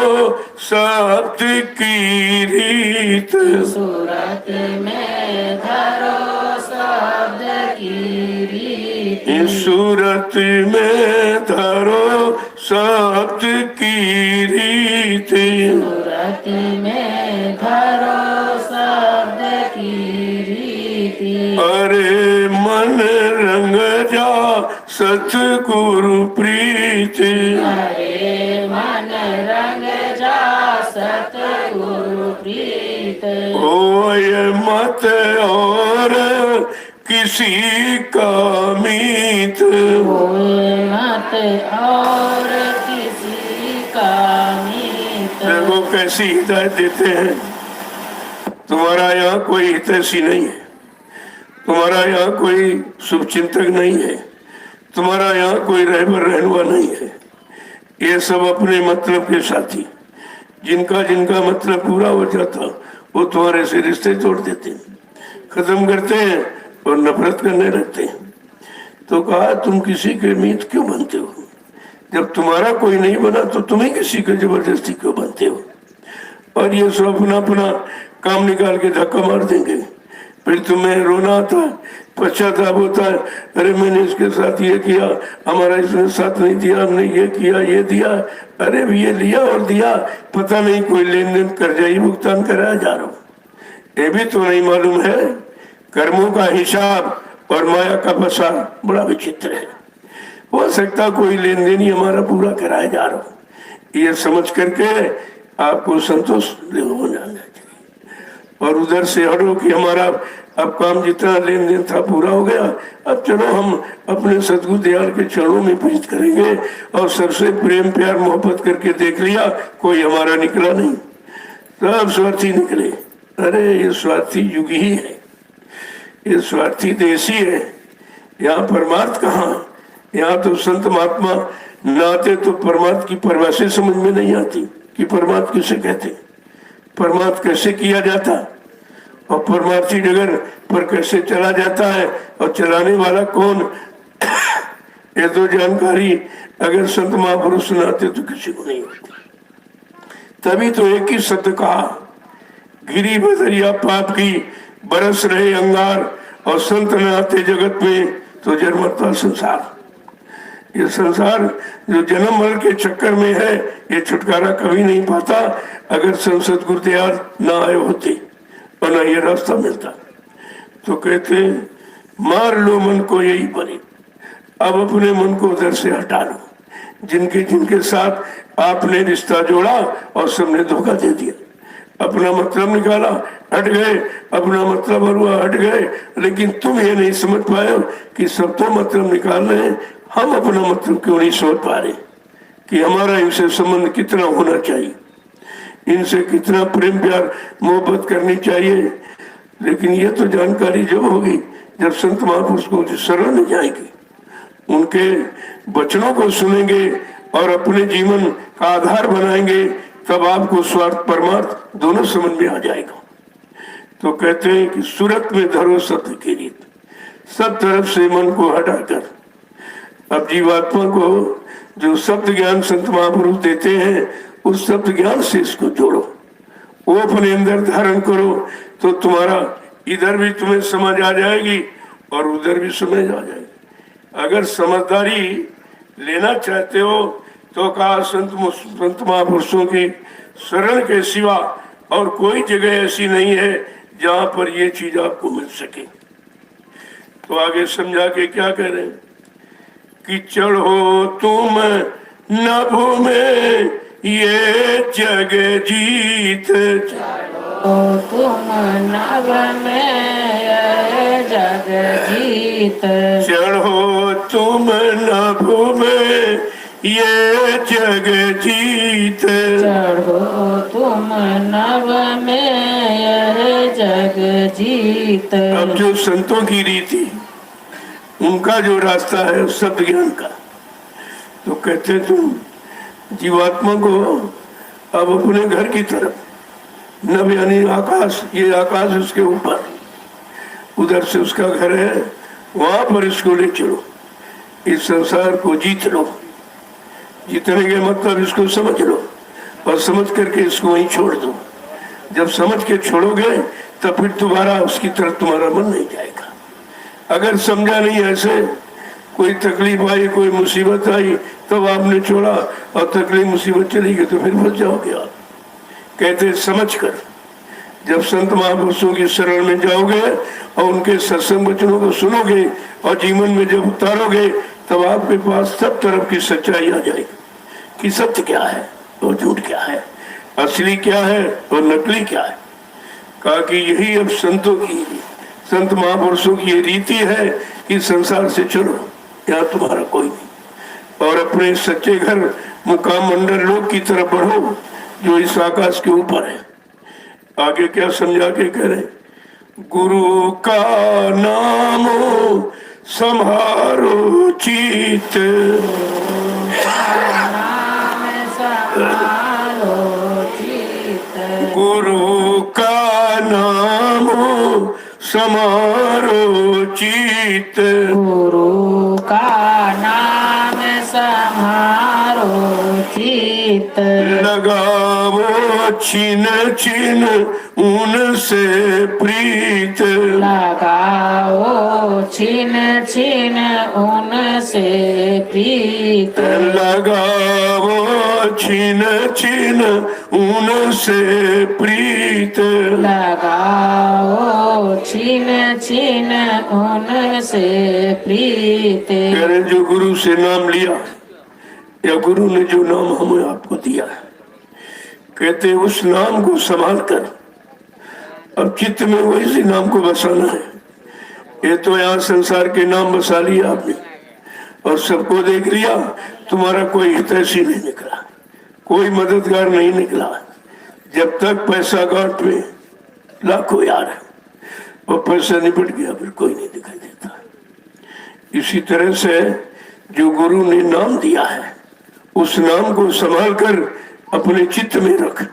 S1: शब्द की रीत,
S2: सूरत में धरो शब्द की रीत।
S1: सूरत में धरो शब्द की रीत,
S2: सूरत में धरो शब्द की रीति।
S1: अरे मन रंग जा सतगुरु प्रीत,
S2: अरे मन रंग जा सतगुरु प्रीत।
S1: होय मत और किसी का मीत,
S2: होए मत और किसी का मीत।
S1: देखो कैसी हिदायत देते हैं। तुम्हारा यहाँ कोई हितैषी नहीं है, तुम्हारा यहाँ कोई शुभचिंतक नहीं है, तुम्हारा यहाँ कोई रहबर रहनुआ नहीं है। ये सब अपने मतलब के साथी, जिनका मतलब पूरा हो जाता वो तुम्हारे से रिश्ते तोड़ देते हैं, खत्म करते हैं और नफरत करने लगते हैं। तो कहा तुम किसी के मीत क्यों बनते हो? जब तुम्हारा कोई नहीं बना तो तुम्हें किसी को जबरदस्ती क्यों बनते हो? और ये सब अपना अपना काम निकाल के धक्का मार देंगे, फिर तुम्हें रोना आता है, पश्चाताप होता है, अरे मैंने इसके साथ ये किया, हमारा इसने साथ नहीं दिया, हमने ये किया ये दिया। अरे ये लिया और दिया, पता नहीं कोई लेन देन कर्जा ही भुगतान कराया जा रहा हूँ, ये भी तो नहीं मालूम है। कर्मों का हिसाब और माया का फंसा बड़ा विचित्र है। हो सकता कोई लेन देन ही हमारा पूरा कराया जा रहा हो, ये समझ करके आपको संतोष हो जाना चाहिए और उधर से हटो कि हमारा अब काम जितना लेन देन था पूरा हो गया, अब चलो हम अपने सतगुरु दयाल के चरणों में प्रीत करेंगे। और सबसे प्रेम प्यार मोहब्बत करके देख लिया, कोई हमारा निकला नहीं, सब स्वार्थी निकले। अरे ये स्वार्थी युग ही है, ये स्वार्थी देश ही है। यहाँ परमार्थ कहाँ? यहाँ तो संत महात्मा न आते तो परमार्थ की परिभाषा समझ में नहीं आती कि परमार्थ किसे कहते, परमार्थ कैसे किया जाता। और परमार्थी डगर पर कैसे चला जाता है और चलाने वाला कौन, ये तो जानकारी अगर संत महापुरुष सुनाते तो किसी को नहीं होती। तभी तो एक ही शब्द कहा, गिरी बदरिया पाप की बरस रहे अंगार, और संत न आते जगत में तो जन्मता संसार। ये संसार जो जन्म मरण के चक्कर में है, ये छुटकारा कभी नहीं पाता अगर संसद गुरुदयाल ना आए होते और ना ये रास्ता मिलता। तो कहते मार लो मन को यही परे, अब अपने मन को उधर से हटा लो। जिनके जिनके साथ आपने रिश्ता जोड़ा और सबने धोखा दे दिया, अपना मतलब निकाला हट गए, अपना मतलब हुआ हट गए। लेकिन तुम ये नहीं समझ पाए कि सब तो मतलब निकाल रहे हैं, हम अपना मतलब क्यों नहीं सोच पा रहे कि हमारा इनसे संबंध कितना होना चाहिए, इनसे कितना प्रेम प्यार मोहब्बत करनी चाहिए। लेकिन ये तो जानकारी जब होगी जब संत महापुरुष को शरण में जाएगी, उनके वचनों को सुनेंगे और अपने जीवन का आधार बनाएंगे, तब आपको स्वार्थ परमार्थ दोनों समझ में आ जाएगा। तो कहते हैं कि सूरत में धरो सत्य की रीत, सब तरफ से मन को हटाकर अब जीवात्मा को जो शब्द ज्ञान संत महापुरुष देते हैं, उस शब्द ज्ञान से इसको जोड़ो, वो अपने अंदर धारण करो, तो तुम्हारा इधर भी तुम्हें समझ आ जाएगी और उधर भी समझ आ जाएगी। अगर समझदारी लेना चाहते हो तो कहा संत महापुरुषों की शरण के सिवा और कोई जगह ऐसी नहीं है जहां पर ये चीज आपको मिल सके। तो आगे समझा के क्या कह रहे हैं कि चढ़ो तुम नभ में ये जग जीत,
S2: चढ़ो तुम नभ में ये जग जीत,
S1: चढ़ो तुम नभ में ये जग जीत,
S2: चढ़ो तुम नभ में ये जग जीत।
S1: अब जो संतों की रीति, उनका जो रास्ता है शब्द ज्ञान का, तो कहते तुम जीवात्मा को अब अपने घर की तरफ, नभ यानी आकाश, ये आकाश उसके ऊपर, उधर से उसका घर है, वहां पर इसको ले चलो, इस संसार को जीत लो। जीतने के मतलब इसको समझ लो और समझ करके इसको वहीं छोड़ दो। जब समझ के छोड़ोगे तब फिर दोबारा उसकी तरफ तुम्हारा मन नहीं जाएगा। अगर समझा नहीं ऐसे, कोई तकलीफ आई, कोई मुसीबत आई, तब आपने छोड़ा और तकलीफ मुसीबत चली गई तो फिर फंस जाओगे आप। कहते समझ कर जब संत महापुरुषों की शरण में जाओगे और उनके सत्संग वचनों को सुनोगे और जीवन में जब उतारोगे, तब आपके पास सब तरफ की सच्चाई आ जाएगी कि सत्य क्या है और झूठ क्या है, असली क्या है और नकली क्या है। कहा कि यही अब संतों की, संत महापुरुषों की ये रीति है कि संसार से चलो, यहाँ तुम्हारा कोई नहीं, और अपने सच्चे घर मुकाम मंडल लोक की तरफ बढ़ो जो इस आकाश के ऊपर है। आगे क्या समझा के कह रहे, गुरु का नाम संहारो चित, गुरु का नाम समारो चित,
S2: गुरु का नाम समारो चित,
S1: लगाओ छिन छिन उनसे प्रीत,
S2: लगाओ छिन छिन उनसे प्रीत,
S1: लगाओ छिन छिन उनसे प्रीत,
S2: लगाओ छिन छिन उनसे प्रीत।
S1: कह रहे जो गुरु से नाम लिया या गुरु ने जो नाम हमें आपको दिया है, कहते उस नाम को संभाल कर अब चित्त में वही नाम को बसाना है। ये तो यहाँ संसार के नाम बसा लिया आपने और सबको देख लिया, तुम्हारा कोई हितैषी नहीं निकला, कोई मददगार नहीं निकला। जब तक पैसा गांठ में लाखों यार है और पैसा निपट गया फिर कोई नहीं दिखाई देता। इसी तरह से जो गुरु ने नाम दिया है उस नाम को संभाल कर अपने चित्त में रख।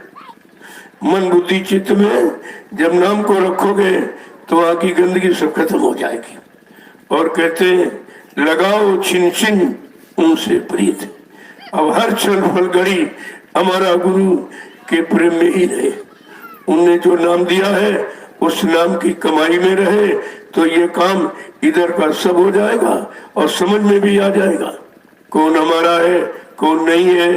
S1: मन बुद्धि चित्त में जब नाम को रखोगे तो वहां की गंदगी सब खत्म हो जाएगी। और कहते हैं लगाओ छिन छिन उनसे प्रीत। अब हर क्षण फल घड़ी हमारा गुरु के प्रेम में ही रहे। उनने जो नाम दिया है उस नाम की कमाई में रहे तो ये काम इधर का सब हो जाएगा और समझ में भी आ जाएगा कौन हमारा है कौन नहीं है,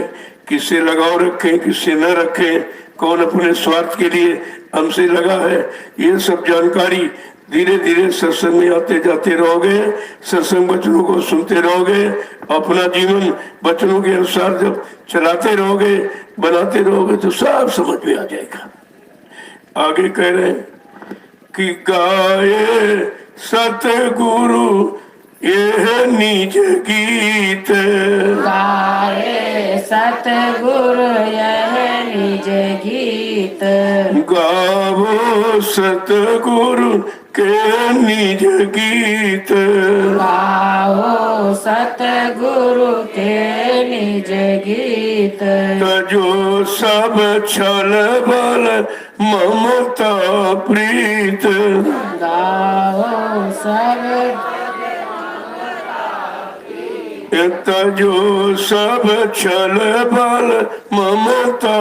S1: किससे लगाव रखें किससे न रखें, कौन अपने स्वार्थ के लिए हमसे लगा है। ये सब जानकारी धीरे धीरे सत्संग में आते जाते रहोगे, सत्संग वचनों को सुनते रहोगे, अपना जीवन वचनों के अनुसार जब चलाते रहोगे बनाते रहोगे तो सब समझ में आ जाएगा। आगे कह रहे हैं कि गाए सतगुरु ये निज गीत,
S2: गाए सतगुरु यह निज गीत,
S1: गावो सतगुरु के निज गीत,
S2: गाओ सतगुरु के निज गीत,
S1: तजो सब छल बल ममता प्रीत,
S2: गाओ सब
S1: तजो सब छल बल ममता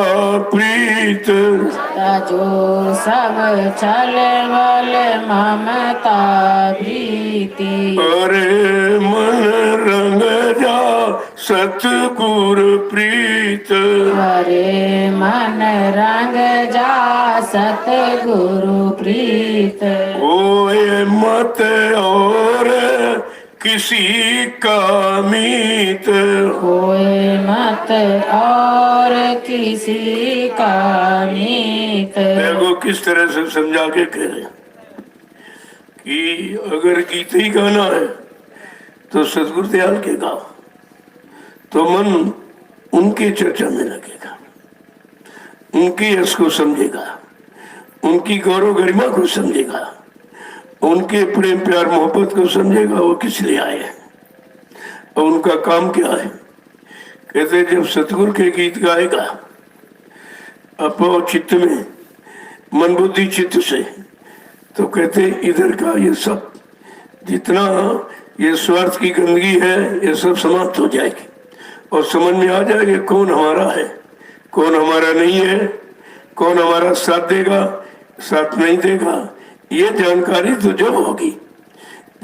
S1: प्रीत,
S2: तजो सब छल बल ममता प्रीति,
S1: अरे मन रंग जा सतगुर प्रीत,
S2: हरे मन रंग जा सतगुरु प्रीत,
S1: कोई मत और किसी का मीत,
S2: कोई मत और किसी का मीत।
S1: देखो किस तरह से समझा के कह रहे हैं कि अगर गीत ही गाना है तो सतगुरु दयाल के गाओ तो मन उनकी चर्चा में लगेगा, उनकी यश को समझेगा, उनकी गौरव गरिमा को समझेगा, उनके प्रेम प्यार मोहब्बत को समझेगा। वो किस लिए आए हैं और उनका काम क्या है। कहते जब सतगुरु के गीत गाएगा अपो चित्त में मन बुद्धि चित्त से तो कहते इधर का ये सब जितना ये स्वार्थ की गंदगी है ये सब समाप्त हो जाएगी और समझ में आ जाएगा कौन हमारा है कौन हमारा नहीं है, कौन हमारा साथ देगा साथ नहीं देगा। ये जानकारी तो जब होगी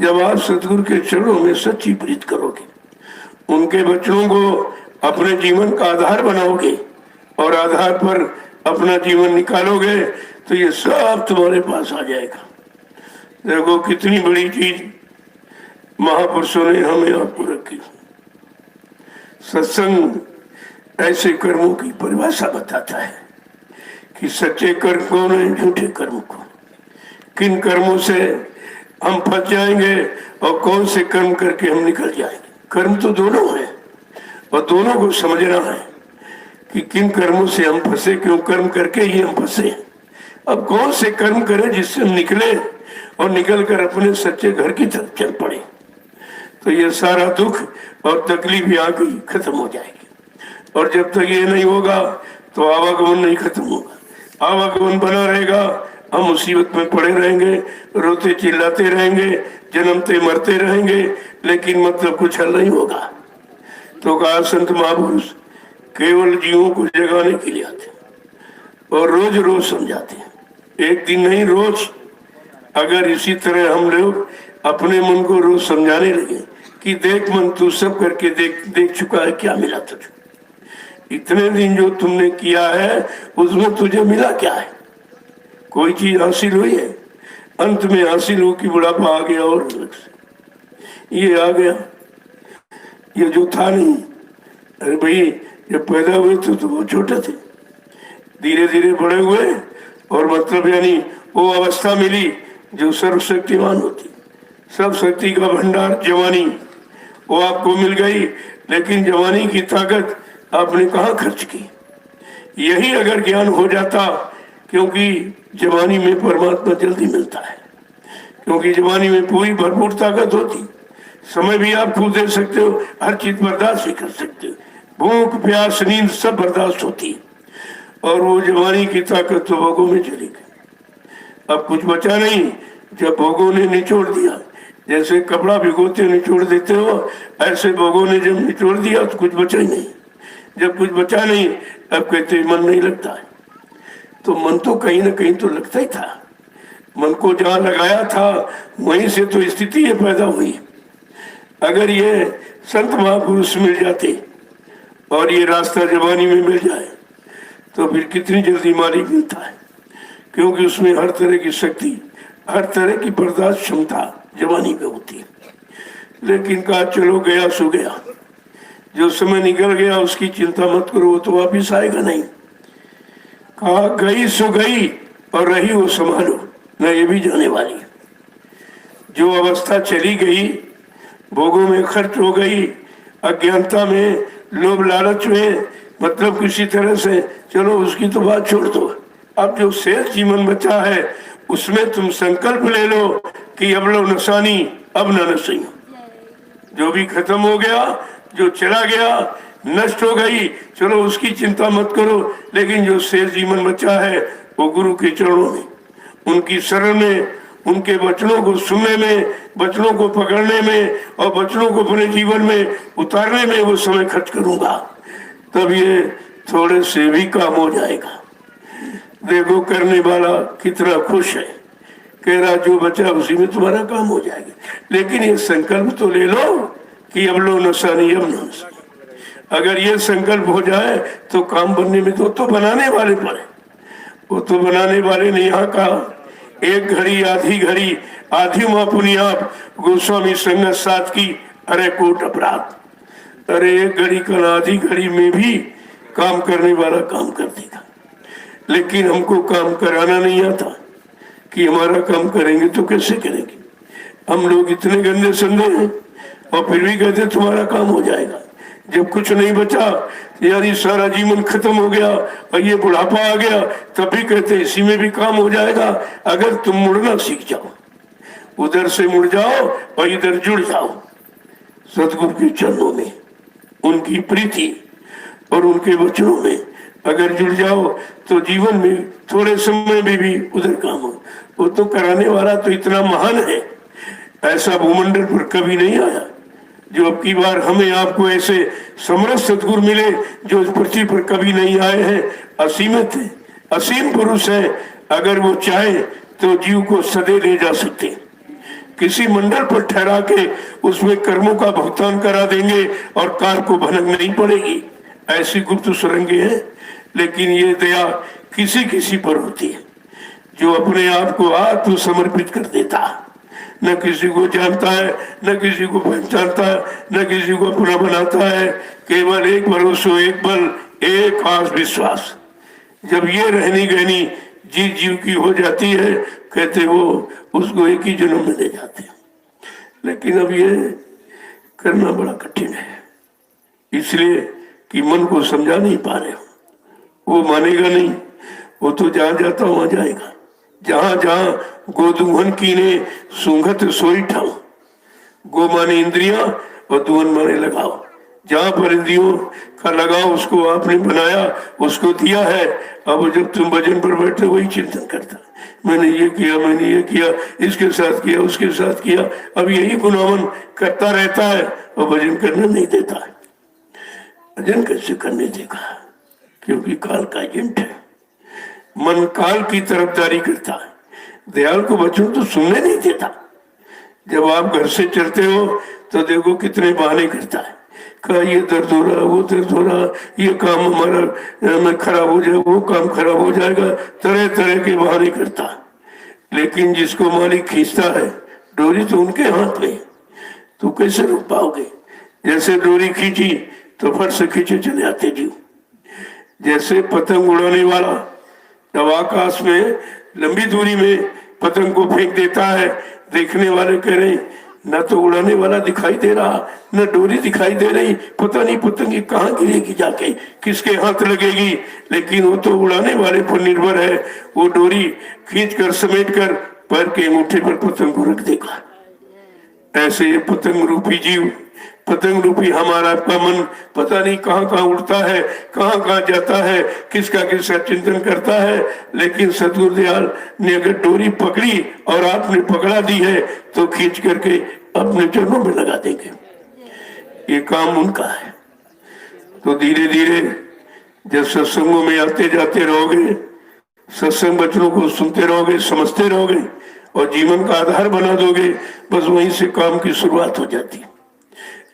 S1: जब आप सतगुरु के चरणों में सच्ची प्रीत करोगे, उनके वचनों को अपने जीवन का आधार बनाओगे और आधार पर अपना जीवन निकालोगे तो ये सब तुम्हारे पास आ जाएगा। देखो कितनी बड़ी चीज महापुरुषों ने हमें आपको रखी। सत्संग ऐसे कर्मों की परिभाषा बताता है कि सच्चे कर्म कौन है झूठे कर्म कौन, किन कर्मों से हम फंस जाएंगे और कौन से कर्म करके हम निकल जाएंगे। कर्म तो दोनों है और दोनों को समझना है कि किन कर्मों से हम फंसे, क्यों कर्म करके ही हम फंसे। अब कौन से कर्म करें जिससे हम निकले और निकल कर अपने सच्चे घर की तरफ चल पड़े तो ये सारा दुख और तकलीफ यहाँ की खत्म हो जाएगी। और जब तक ये नहीं होगा तो आवागमन नहीं खत्म होगा, आवागमन बना रहेगा, हम मुसीबत में पड़े रहेंगे, रोते चिल्लाते रहेंगे, जन्मते मरते रहेंगे, लेकिन मतलब कुछ हल नहीं होगा। तो कहा संत महापुरुष केवल जीवों को जगाने के लिए आते और रोज रोज समझाते हैं, एक दिन नहीं रोज। अगर इसी तरह हम लोग अपने मन को रोज समझाने लगे कि देख मन तू सब करके देख चुका है, क्या मिला तुझे, इतने दिन जो तुमने किया है उसमें तुझे मिला क्या है, कोई चीज हासिल हुई है। अंत में हासिल हो कि बुढ़ापा आ गया और ये आ गया, ये जो था नहीं। अरे भाई जब पैदा हुए तो वो छोटे थे, धीरे धीरे बड़े हुए और मतलब यानी वो अवस्था मिली जो सर्वशक्तिमान होती, सब शक्ति का भंडार जवानी वो आपको मिल गई। लेकिन जवानी की ताकत आपने कहाँ खर्च की। यही अगर ज्ञान हो जाता, क्योंकि जवानी में परमात्मा जल्दी मिलता है, क्योंकि जवानी में पूरी भरपूर ताकत होती, समय भी आप खूब दे सकते हो, हर चीज बर्दाश्त भी कर सकते हो, भूख प्यास नींद सब बर्दाश्त होती है। और वो जवानी की ताकत तो भोगों में चली गई। अब कुछ बचा नहीं। जब भोगों ने निचोड़ दिया, जैसे कपड़ा भिगोते निचोड़ देते हो, ऐसे भोगों ने जब निचोड़ दिया तो कुछ बचा ही नहीं। जब कुछ बचा नहीं, अब कहते मन नहीं लगता है। तो मन तो कहीं ना कहीं तो लगता ही था। मन को जहां लगाया था वहीं से तो स्थिति ये पैदा हुई। अगर ये संत महापुरुष मिल जाते और ये रास्ता जवानी में मिल जाए तो फिर कितनी जल्दी मालिक मिलता है, क्योंकि उसमें हर तरह की शक्ति, हर तरह की बर्दाश्त क्षमता जवानी में होती है। लेकिन कहा चलो गया सो गया, जो समय निकल गया उसकी चिंता मत करो, वो तो वापिस आएगा नहीं। कहा गई सो गई और रही वो संभालो, न ये भी जाने वाली। जो अवस्था चली गई, भोगों में खर्च हो गई, अज्ञानता में, लोभ लालच में, मतलब किसी तरह से, चलो उसकी तो बात छोड़ दो। अब जो शेष जीवन बचा है उसमें तुम संकल्प ले लो कि अब लो नसानी अब न नसई। जो भी खत्म हो गया, जो चला गया, नष्ट हो गई, चलो उसकी चिंता मत करो। लेकिन जो शेष जीवन बचा है वो गुरु के चरणों में, उनकी शरण में, उनके वचनों को सुनने में, वचनों को पकड़ने में और वचनों को अपने जीवन में उतारने में वो समय खर्च करूंगा। तब ये थोड़े से भी काम हो जाएगा। देखो करने वाला कितना खुश है, कह रहा जो बचा उसी में तुम्हारा काम हो जाएगा। लेकिन ये संकल्प तो ले लो कि अब लो नसानी अब न नसानी। अगर ये संकल्प हो जाए तो काम बनने में तो बनाने वाले पड़े, वो तो बनाने वाले ने यहाँ कहा एक घड़ी आधी माँ पुनियाप गोस्वामी संगत साथ की अरे कोट अपराध। अरे एक घड़ी का आधी घड़ी में भी काम करने वाला काम कर देगा। लेकिन हमको काम कराना नहीं आता कि हमारा काम करेंगे तो कैसे करेंगे। हम लोग इतने गंदे संदे हैं और फिर भी कहते तुम्हारा काम हो जाएगा। जब कुछ नहीं बचा, यानी सारा जीवन खत्म हो गया और ये बुढ़ापा आ गया, तब भी कहते इसी में भी काम हो जाएगा। अगर तुम मुड़ना सीख जाओ, उधर से मुड़ जाओ और इधर जुड़ जाओ सतगुरु के चरणों में, उनकी प्रीति और उनके वचनों में अगर जुड़ जाओ तो जीवन में थोड़े समय में भी उधर काम हो। वो तो कराने वाला तो इतना महान है, ऐसा भूमंडल पर कभी नहीं आया। जो अब की बार हमें आपको ऐसे समरस सदगुरु मिले जो इस पृथ्वी पर कभी नहीं आए हैं, असीमित है, असीम पुरुष है। अगर वो चाहे तो जीव को सदे ले जा सकते, किसी मंडल पर ठहरा के उसमें कर्मों का भुगतान करा देंगे और कार को भनक नहीं पड़ेगी। ऐसी गुप्त सुरंगे हैं। लेकिन ये दया किसी किसी पर होती है जो अपने आप को आत्म समर्पित कर देता, न किसी को जानता है, न किसी को पहचानता है, न किसी को अपना बनाता है। केवल एक भरोसा, एक बल, एक आस विश्वास। जब ये रहनी गहनी जीव की हो जाती है, कहते वो उसको एक ही जन्म में ले जाते हैं। लेकिन अब ये करना बड़ा कठिन है, इसलिए कि मन को समझा नहीं पा रहे हो। वो मानेगा नहीं, वो तो जहां जाता वहां जाएगा। जहां जहां गोदुहन कीने सूंघत सोई ठाओ। गो माने इंद्रियां और दुहन माने लगाओ। जहां पर इंद्रियों का लगाव उसको आपने बनाया, उसको दिया है। अब जब तुम भजन पर बैठे वही चिंतन करता, मैंने ये किया, मैंने ये किया, इसके साथ किया, उसके साथ किया। अब यही गुनावन करता रहता है और भजन करने नहीं देता है। भजन कैसे करने देगा? क्योंकि काल का एजेंट है। मन काल की तरफदारी करता है, दयाल को वचन तो सुनने नहीं देता। जब आप घर से चलते हो तो देखो कितने बहाने करता है। कहा ये दर्द हो रहा, वो दर्द हो रहा, ये काम हमारा में खराब हो जाए, वो काम खराब हो जाएगा, तरह तरह के बहाने करता। लेकिन जिसको मालिक खींचता है, डोरी तो उनके हाथ में, तो कैसे रुक पाओगे? जैसे डोरी खींची तो फट से खींचे चले आते जीव। जैसे पतंग उड़ाने वाला जब आकाश में लंबी दूरी में पतंग को फेंक देता है, देखने वाले कह रहे न तो उड़ाने वाला दिखाई दे रहा, न डोरी दिखाई दे रही, पता नहीं पतंग कहाँ गिरेगी जाके, किसके हाथ लगेगी। लेकिन वो तो उड़ाने वाले पर निर्भर है। वो डोरी खींच कर समेट कर पैर के अंगूठे पर पतंग को रख देगा। ऐसे ये पतंग रूपी जीव पतंग रूपी हमारा आपका मन पता नहीं कहाँ कहाँ उड़ता है, कहाँ कहाँ जाता है, किसका किसका चिंतन करता है। लेकिन सतगुरुदयाल ने अगर डोरी पकड़ी और आपने पकड़ा दी है तो खींच करके अपने चरणों में लगा देंगे। ये काम उनका है। तो धीरे धीरे जब सत्संगों में आते जाते रहोगे, सत्संग वचनों को सुनते रहोगे, समझते रहोगे और जीवन का आधार बना दोगे, बस वहीं से काम की शुरुआत हो जाती।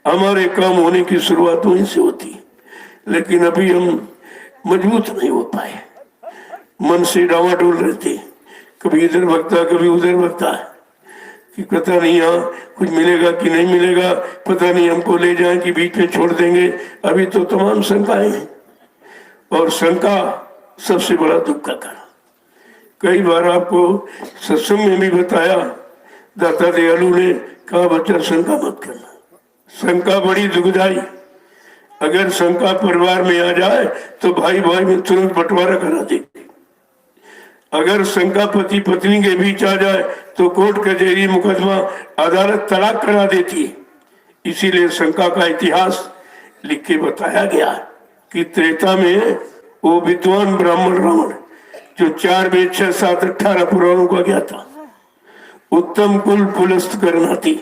S1: हमारे काम होने की शुरुआत वहीं से होती। लेकिन अभी हम मजबूत नहीं हो पाए, मन से डावाडोल रहते, कभी इधर भगता कभी उधर भगता है कि पता नहीं यहाँ कुछ मिलेगा कि नहीं मिलेगा, पता नहीं हमको ले जाए कि बीच में छोड़ देंगे। अभी तो तमाम शंकाएं हैं और शंका सबसे बड़ा दुख का कारण। कई बार आपको सत्संग में भी बताया, दाता दयालु ने कहा बच्चा शंका मत करना, शंका बड़ी दुखदाई। अगर शंका परिवार में आ जाए तो भाई भाई में तुरंत बंटवारा करा देगी। अगर शंका पति पत्नी के बीच आ जाए तो कोर्ट कचहरी मुकदमा अदालत तलाक करा देती है। इसीलिए शंका का इतिहास लिख के बताया गया कि त्रेता में वो विद्वान ब्राह्मण रावण जो 4 वेद 6 7 18 पुराणों का ज्ञाता था, उत्तम कुल पुलस्त करनाती,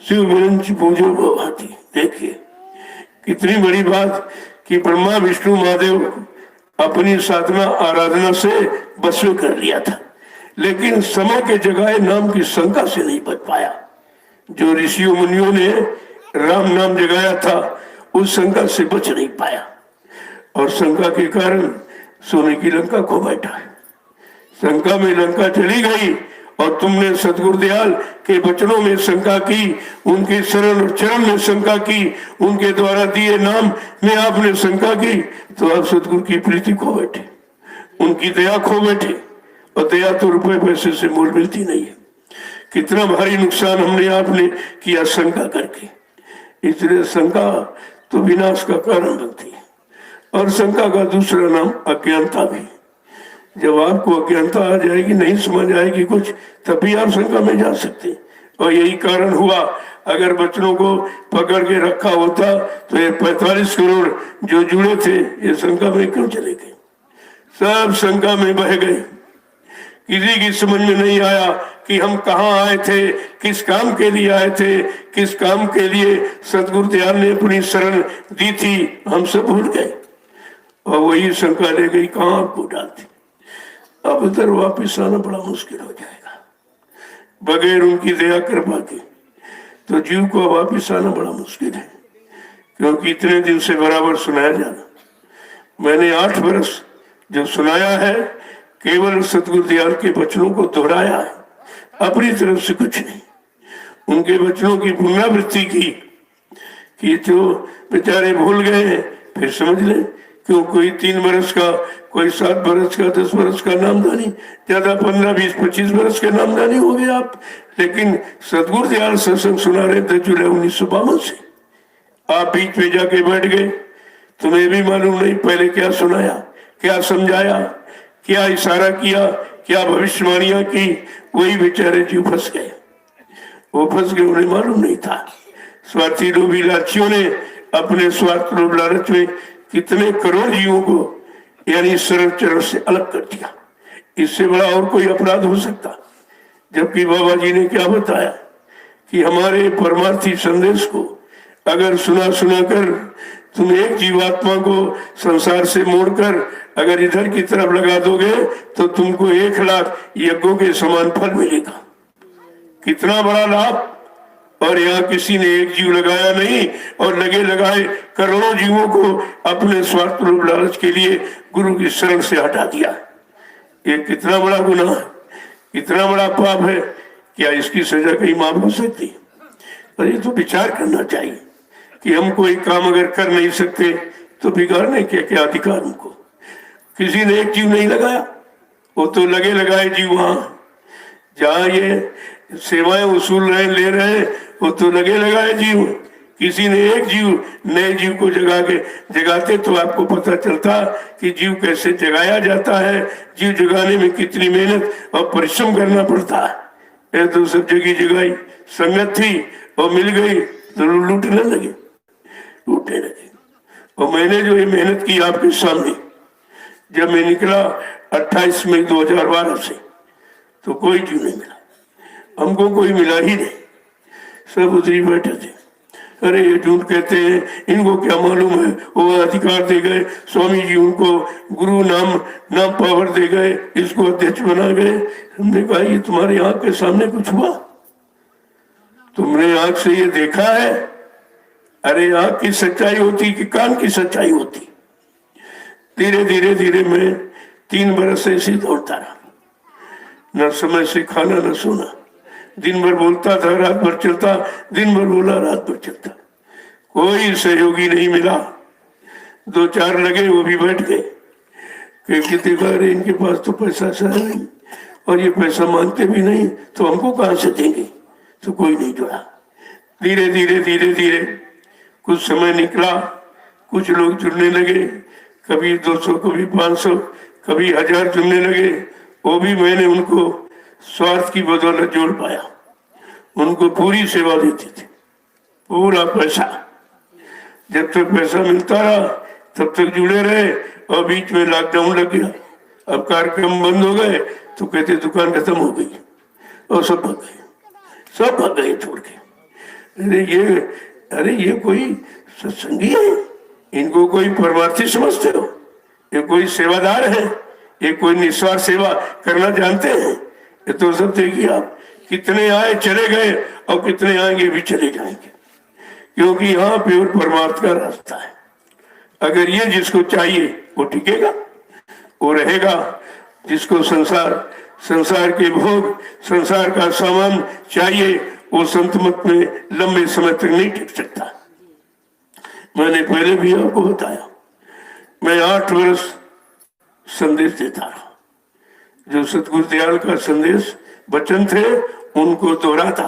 S1: शिव विरंच पूजो भवाती। देखिए कितनी बड़ी बात कि ब्रह्मा विष्णु महादेव अपनी साधना आराधना से बस में कर लिया था, लेकिन समय के जगह नाम की शंका से नहीं बच पाया। जो ऋषियों मुनियों ने राम नाम जगाया था उस शंका से बच नहीं पाया और शंका के कारण सोने की लंका खो बैठा है। शंका में लंका चली गई और तुमने सतगुरुदयाल के वचनों में शंका की, उनके शरण और चरण में शंका की, उनके द्वारा दिए नाम में आपने शंका की, तो आप सतगुरु की प्रीति खो बैठे, उनकी दया खो बैठे। और दया तो रुपए पैसे से मोल मिलती नहीं है। कितना भारी नुकसान हमने आपने किया शंका करके। इसलिए शंका तो विनाश का कारण बनती है। और शंका का दूसरा नाम अज्ञानता भी। जब आपको अज्ञानता आ जाएगी, नहीं समझ आएगी कुछ, तभी आप शंका में जा सकते। और यही कारण हुआ, अगर बच्चों को पकड़ के रखा होता तो ये 45 करोड़ जो जुड़े थे ये शंका में क्यों चले गए? सब शंका में बह गए। किसी की समझ में नहीं आया कि हम कहाँ आए थे, किस काम के लिए आए थे, किस काम के लिए सतगुरुदयाल ने अपनी शरण दी थी, हम सब भूल गए। और वही शंका ले गई कहाँ आपको डालती। अब इधर वापिस आना बड़ा मुश्किल हो जाएगा बगैर उनकी दया कृपा के। तो जीव को वापिस आना बड़ा मुश्किल है, क्योंकि इतने दिन से बराबर सुनाया जाना। मैंने 8 वर्ष जो सुनाया है केवल सतगुरुदयाल के वचनों को दोहराया है, अपनी तरफ से कुछ नहीं। उनके वचनों की पुनरावृत्ति की कि जो बेचारे भूल गए हैं फिर समझ लें। क्यों कोई 3 वर्ष का, कोई 7 वर्ष का, 10 वर्ष का नामदानी, ज्यादा 15 20 25 वर्ष के नामदानी हो गए आप। लेकिन सतगुरुदयाल सत्संग सुना रहे थे जुलाई 1952 से। आप बीच में जाके बैठ गए, तुम्हें भी मालूम नहीं पहले क्या सुनाया, क्या समझाया, क्या इशारा किया, क्या भविष्यवाणियां की। वही बेचारे जीव फंस गए। वो फंस गए, उन्हें मालूम नहीं था। स्वार्थी लोभी लालचियों ने अपने स्वार्थ लोभ लालच में कितने करोड़ जीवों को यानी सरल चरण से अलग कर दिया। इससे बड़ा और कोई अपराध हो सकता? जबकि बाबा जी ने क्या बताया कि हमारे परमार्थी संदेश को अगर सुना कर तुम एक जीवात्मा को संसार से मोड़कर अगर इधर की तरफ लगा दोगे तो तुमको 1 लाख यज्ञों के समान फल मिलेगा। कितना बड़ा लाभ! और यहाँ किसी ने एक जीव लगाया नहीं और लगे लगाए करोड़ों जीवों को अपने स्वार्थ रूप लालच के लिए गुरु की शरण से हटा दिया। ये कितना बड़ा गुनाह है, कितना बड़ा पाप है। क्या इसकी सजा कहीं माफ हो सकती? और ये तो विचार करना चाहिए कि हम कोई काम अगर कर नहीं सकते तो बिगाड़ने के क्या अधिकार हमको? किसी ने एक जीव नहीं लगाया, वो तो लगे लगाए जीव वहां जहाँ ये सेवाएं वसूल रहे ले रहे, वो तो लगे लगाए जीव। किसी ने एक जीव नए जीव को जगाते तो आपको पता चलता कि जीव कैसे जगाया जाता है, जीव जगाने में कितनी मेहनत और परिश्रम करना पड़ता है। तो सब जगह जगाई, संगत थी और मिल गई तो लूटने लगे। और मैंने जो ये मेहनत की आपके सामने, जब मैं निकला 28 मई 2012 से, तो कोई क्यों नहीं मिला, हमको कोई मिला ही नहीं, सब उधर ही बैठे थे। अरे ये झूठ कहते हैं, इनको क्या मालूम है, वो अधिकार दे गए स्वामी जी, उनको गुरु नाम पावर दे गए, इसको अध्यक्ष बना गए। हमने कहा ये तुम्हारी आंख के सामने कुछ हुआ? तुमने आंख से ये देखा है? अरे आंख की सच्चाई होती कि कान की सच्चाई होती? धीरे धीरे धीरे मैं 3 बरस ऐसे दौड़ता रहा, न समय से खाना न सोना, दिन भर बोलता था, रात भर चलता, दिन भर बोला, रात भर चलता। कोई सहयोगी नहीं मिला। 2-4 लगे, वो भी बैठ गए, क्योंकि देखा अरे इनके पास तो पैसा सा नहीं, और ये पैसा मांगते भी नहीं, तो हमको कहां से देंगे, तो कोई नहीं जुड़ा। धीरे धीरे धीरे धीरे कुछ समय निकला, कुछ लोग जुड़ने लगे, कभी 200, कभी 500, कभी 1000 जुड़ने लगे। वो भी मैंने उनको स्वार्थ की बदौलत जोड़ पाया, उनको पूरी सेवा देते थे, पूरा पैसा, जब तक पैसा मिलता रहा तब तक जुड़े रहे। और बीच में लॉकडाउन लग गया, अब कार्यक्रम बंद हो गए, तो कहते दुकान खत्म हो गई, और सब भाग गए, सब भाग गए छोड़ के। अरे ये कोई सत्संगी है, इनको कोई परमार्थी समझते हो? ये कोई सेवादार है? ये कोई निस्वार्थ सेवा करना जानते हैं? ये तो सब देखिए आप, कितने आए चले गए, और कितने आएंगे भी चले जाएंगे, क्योंकि यहाँ प्योर परमार्थ का रास्ता है। अगर ये जिसको चाहिए वो टिकेगा, वो रहेगा। जिसको संसार के भोग, संसार का सामान चाहिए, वो संत मत में लंबे समय तक नहीं टिक सकता। मैंने पहले भी आपको बताया, मैं 8 वर्ष संदेश देता रहा। जो सतगुरु दयाल का संदेश वचन थे, उनको दोहराता।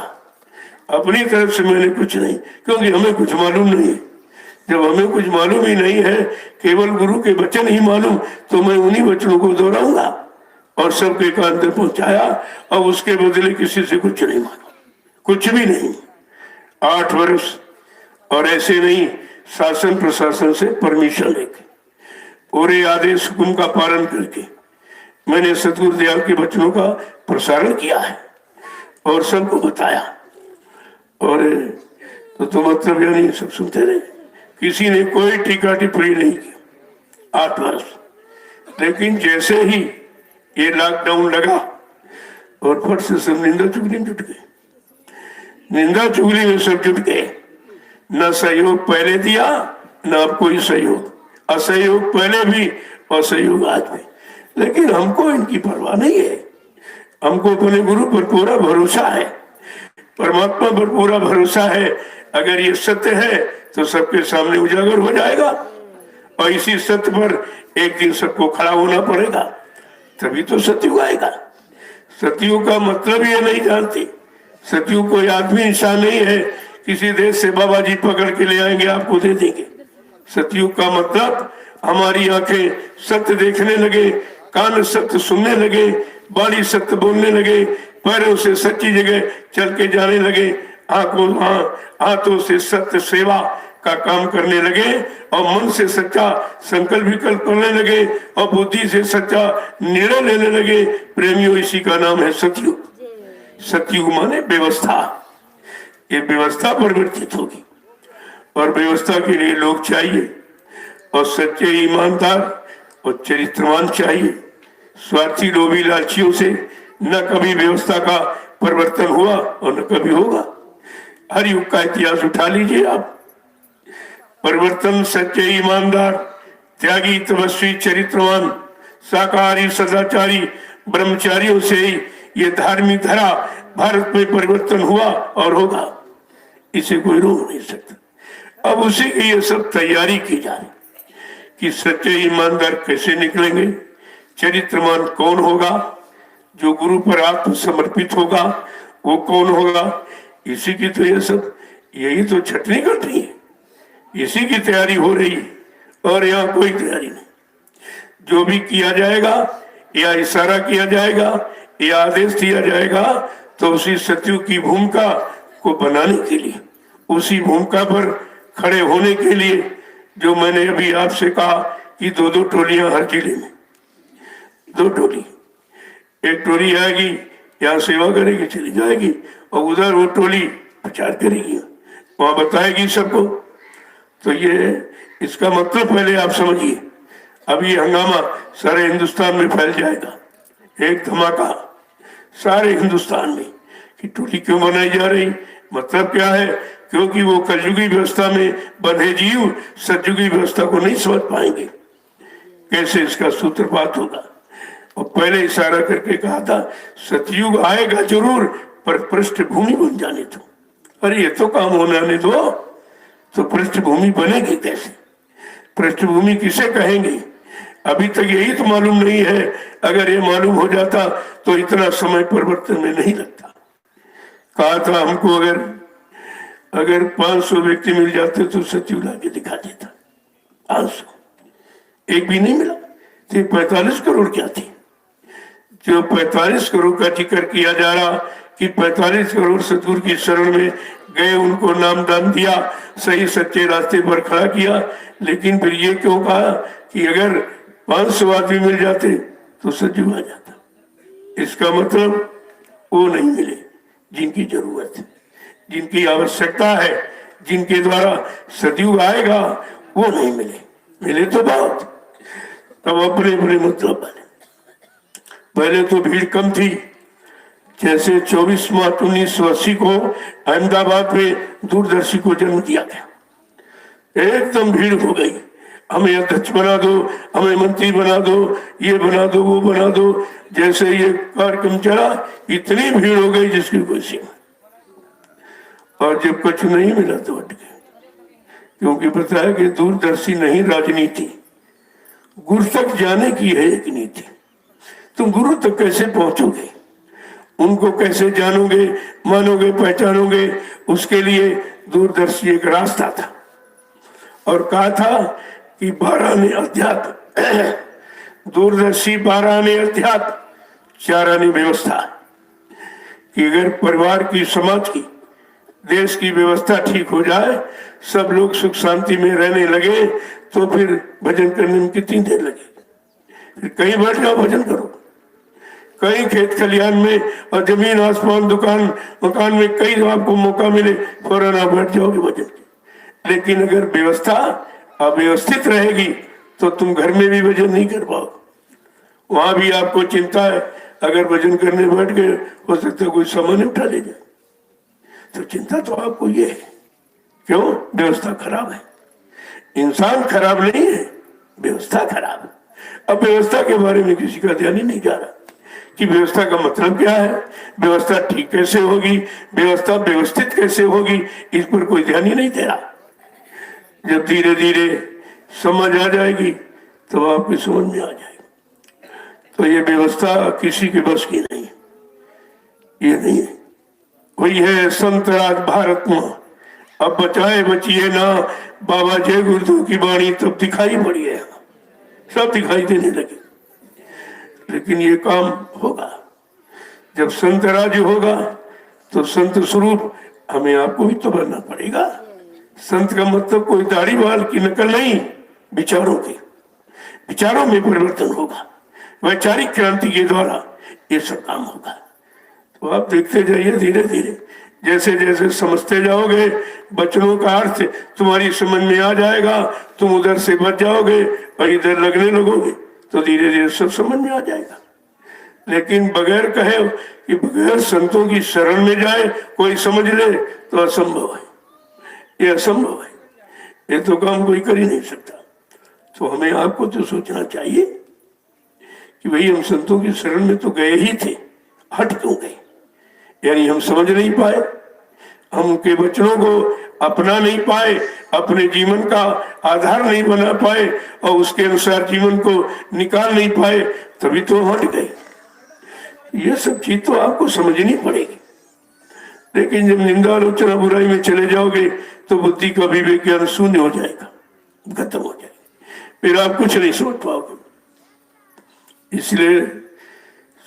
S1: अपनी तरफ से मैंने कुछ नहीं, क्योंकि हमें कुछ मालूम नहीं है। जब हमें कुछ मालूम ही नहीं है, केवल गुरु के वचन ही मालूम, तो मैं उन्हीं वचनों को दोहराऊंगा और सबके कान तक पहुंचाया। और उसके बदले किसी से कुछ नहीं मांगा, कुछ भी नहीं। 8 वर्ष, और ऐसे नहीं, शासन प्रशासन से परमिशन लेके, पूरे आदेश हुक्म का पालन करके मैंने सतगुरु दयाल के वचनों का प्रसारण किया है और सबको बताया। और तो मतलब यानी सब सुनते रहे, किसी ने कोई टीका टिप्पणी नहीं की 8 वर्ष। लेकिन जैसे ही ये लॉकडाउन लगा, और फट से सब निंदा चुगली में जुट गए, निंदा चुगली में सब जुट गए। न सहयोग पहले दिया, न अब कोई सहयोग, असहयोग पहले भी, असहयोग आज भी। लेकिन हमको इनकी परवाह नहीं है, हमको अपने गुरु पर पूरा भरोसा है, परमात्मा पर पूरा भरोसा है। अगर ये सत्य है तो सबके सामने उजागर हो जाएगा, और इसी सत्य पर एक दिन सबको खड़ा होना पड़ेगा, तभी तो सतयुग आएगा। सतयुग का मतलब ये नहीं जानती, सतयुग कोई आदमी इंसान नहीं है, किसी देश से बाबा जी पकड़ के ले आएंगे, आपको दे देंगे। सतयुग का मतलब हमारी आंखें सत्य देखने लगे, कान सत्य सुनने लगे, बाणी सत्य बोलने लगे, पैरों से सच्ची जगह चल के जाने लगे, हाथों से सत्य सेवा का काम करने लगे, और मन से सच्चा संकल्प विकल्प करने लगे, और बुद्धि से सच्चा निर्णय लेने लगे। प्रेमियों, इसी का नाम है सतयुग। सतयुग माने व्यवस्था। ये व्यवस्था परिवर्तित होगी, और व्यवस्था के लिए लोग चाहिए, और सच्चे ईमानदार और चरित्रवान चाहिए। स्वार्थी लोभी लालचियों से न कभी व्यवस्था का परिवर्तन हुआ और न कभी होगा। हर युग का इतिहास उठा लीजिए आप, परिवर्तन सच्चे ईमानदार, त्यागी, तपस्वी, चरित्रवान, शाकाहारी, सदाचारी, ब्रह्मचारियों से ही ये धार्मिक धारा भारत में परिवर्तन हुआ और होगा, इसे कोई रोक नहीं सकता। अब उसी की ये सब तैयारी की जा रही कि सच्चे ईमानदार कैसे निकलेंगे, चरित्रवान कौन होगा, जो गुरु पर आत्मसमर्पित होगा वो कौन होगा। इसी की तो ये सब, यही तो छटनी कटनी है, इसी की तैयारी हो रही है, और यहाँ कोई तैयारी नहीं। जो भी किया जाएगा या इशारा किया जाएगा या आदेश दिया जाएगा, तो उसी सतयुग की भूमिका को बनाने के लिए, उसी भूमिका पर खड़े होने के लिए जो मैंने अभी आपसे कहा कि दो दो टोलियां हर जिले में, दो टोली, एक टोली आएगी यहाँ सेवा करेगी चली जाएगी, और उधर वो टोली प्रचार करेगी, वहां बताएगी सबको। तो ये इसका मतलब पहले आप समझिए, अब ये हंगामा सारे हिंदुस्तान में फैल जाएगा, एक धमाका सारे हिंदुस्तान में कि टोली क्यों बनाई जा रही, मतलब क्या है? क्योंकि वो कलयुगी व्यवस्था में बंधे जीव सतयुगी व्यवस्था को नहीं समझ पाएंगे, कैसे इसका सूत्रपात होगा। और पहले इशारा करके कहा था सतयुग आएगा जरूर, पर पृष्ठभूमि बन जाने दो। अरे ये तो काम होने दो, तो पृष्ठभूमि बनेगी कैसे? पृष्ठभूमि किसे कहेंगे? अभी तक यही तो मालूम नहीं है। अगर ये मालूम हो जाता तो इतना समय परिवर्तन में नहीं लगता। कहा था हमको अगर 500 व्यक्ति मिल जाते तो सतयुग लाके दिखा देता। 500 एक भी नहीं मिला तो 45 करोड़ क्या थी? जो 45 करोड़ का जिक्र किया जा रहा कि 45 करोड़ सतगुरु की शरण में गए, उनको नाम दान दिया, सही सच्चे रास्ते पर खड़ा किया, लेकिन फिर ये क्यों कहा कि अगर 500 आदमी मिल जाते तो सतयुग आ जाता? इसका मतलब वो नहीं मिले जिनकी जरूरत है, जिनकी आवश्यकता है, जिनके द्वारा सतयुग आएगा, वो नहीं मिले। मिले तो बहुत, तब अपने अपने मतलब बने। पहले तो भीड़ कम थी, जैसे 24 मार्च 1980 को अहमदाबाद में दूरदर्शी को जन्म दिया गया, एकदम भीड़ हो गई, हमें अध्यक्ष बना दो, हमें मंत्री बना दो, ये बना दो, वो बना दो। जैसे ये कार्यक्रम चला इतनी भीड़ हो गई जिसकी कोई सीमा। और जब कुछ नहीं मिला तो हट गए, क्योंकि पता है कि दूरदर्शी नहीं राजनीति, गुरु तक जाने की है एक नीति। तुम गुरु तक कैसे पहुंचोगे, उनको कैसे जानोगे, मानोगे, पहचानोगे, उसके लिए दूरदर्शी एक रास्ता था। और कहा था कि 12 आने अध्यात्म, दूरदर्शी 12 आने अध्यात्म, 4 आने व्यवस्था, कि अगर परिवार की, समाज की, देश की व्यवस्था ठीक हो जाए, सब लोग सुख शांति में रहने लगे, तो फिर भजन करने में कितनी देर लगे? फिर कहीं बैठ जाओ भजन करो, कहीं खेत खलियान में और जमीन आसमान दुकान मकान में कहीं आपको मौका मिले फौरन आप बैठ जाओगे भजन के। लेकिन अगर व्यवस्था अव्यवस्थित रहेगी तो तुम घर में भी भजन नहीं कर पाओगे, वहां भी आपको चिंता है, अगर भजन करने बैठ गए हो सकता है कोई सामान उठा ले जाए। तो चिंता तो आपको ये है, क्यों? व्यवस्था खराब है। इंसान खराब नहीं है, व्यवस्था खराब है। अब व्यवस्था के बारे में किसी का ध्यान ही नहीं जा रहा कि व्यवस्था का मतलब क्या है, व्यवस्था ठीक कैसे होगी, व्यवस्था व्यवस्थित कैसे होगी, इस पर कोई ध्यान ही नहीं दे रहा। जब धीरे धीरे समझ आ जाएगी तो आपकी समझ में आ जाएगी। तो ये व्यवस्था किसी के बस की नहीं, ये नहीं है। वही है संत राज भारत में, अब बचाए बचिए ना, बाबा जय गुरुदेव की वाणी तब दिखाई पड़ी है, सब दिखाई देने लगे। लेकिन ये काम होगा जब संत राज्य होगा, तो संत स्वरूप हमें आपको भी तो बनना पड़ेगा। संत का मतलब कोई दाढ़ी बाल की नकल नहीं, विचारों की, विचारों में परिवर्तन होगा, वैचारिक क्रांति के द्वारा ये सब काम होगा। तो आप देखते जाइए धीरे धीरे, जैसे जैसे समझते जाओगे, वचनों का अर्थ तुम्हारी समझ में आ जाएगा, तुम उधर से बच जाओगे और इधर लगने लगोगे, तो धीरे धीरे सब समझ में आ जाएगा। लेकिन बगैर कहे कि बगैर संतों की शरण में जाए कोई समझ ले तो असंभव है, ये असंभव है, ये तो काम कोई कर ही नहीं सकता। तो हमें आपको तो सोचना चाहिए कि भाई हम संतों की शरण में तो गए ही थे, हट क्यों गए? यानी हम समझ नहीं पाए, हम उनके वचनों को अपना नहीं पाए, अपने जीवन का आधार नहीं बना पाए और उसके अनुसार जीवन को निकाल नहीं पाए, तभी तो हट गए। ये सब चीज तो आपको समझनी पड़ेगी। लेकिन जब निंदा आलोचना बुराई में चले जाओगे तो बुद्धि का भी विज्ञान शून्य हो जाएगा, खत्म हो जाएगा, फिर आप कुछ नहीं सोच पाओगे। इसलिए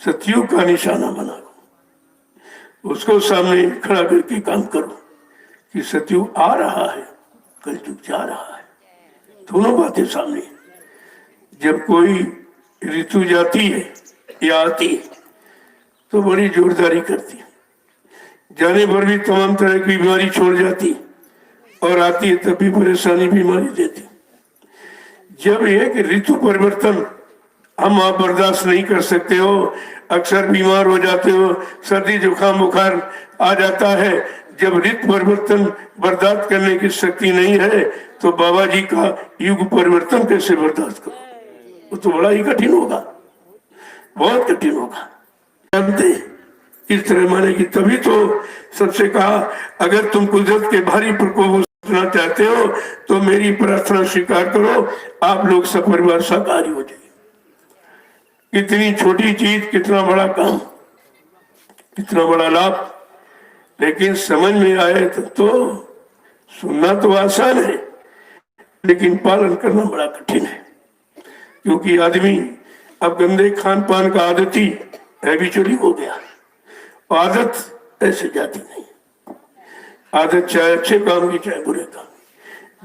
S1: सतयुग का निशाना बनाओ, उसको सामने खड़ा करके काम करो, कि सतयुग आ रहा है, कलयुग जा रहा है। दोनों बातें सामने। जब कोई ऋतु जाती है या आती है तो बड़ी जोरदारी करती है, जाने पर भी तमाम तरह की बीमारी छोड़ जाती, और आती है तब भी परेशानी बीमारी देती। जब एक ऋतु परिवर्तन हम आप बर्दाश्त नहीं कर सकते हो, अक्सर बीमार हो जाते हो, सर्दी जुकाम बुखार आ जाता है, जब ऋतु परिवर्तन बर्दाश्त करने की शक्ति नहीं है तो बाबा जी का युग परिवर्तन कैसे बर्दाश्त करो? वो तो बड़ा ही कठिन होगा, बहुत कठिन होगा। जानते इस तरह माने कि तभी तो सबसे कहा, अगर तुम कुदरत के भारी प्रकोप को सुनना चाहते हो तो मेरी प्रार्थना स्वीकार करो, आप लोग सब परिवार शाकाहारी हो जाए। इतनी छोटी चीज, कितना बड़ा काम, कितना बड़ा लाभ, लेकिन समझ में आए तो सुनना तो आसान है लेकिन पालन करना बड़ा कठिन है। क्योंकि आदमी अब गंदे खान पान का आदती हैबिचुअली हो गया, आदत ऐसे जाती नहीं। आदत चाहे अच्छे काम की चाहे बुरे काम,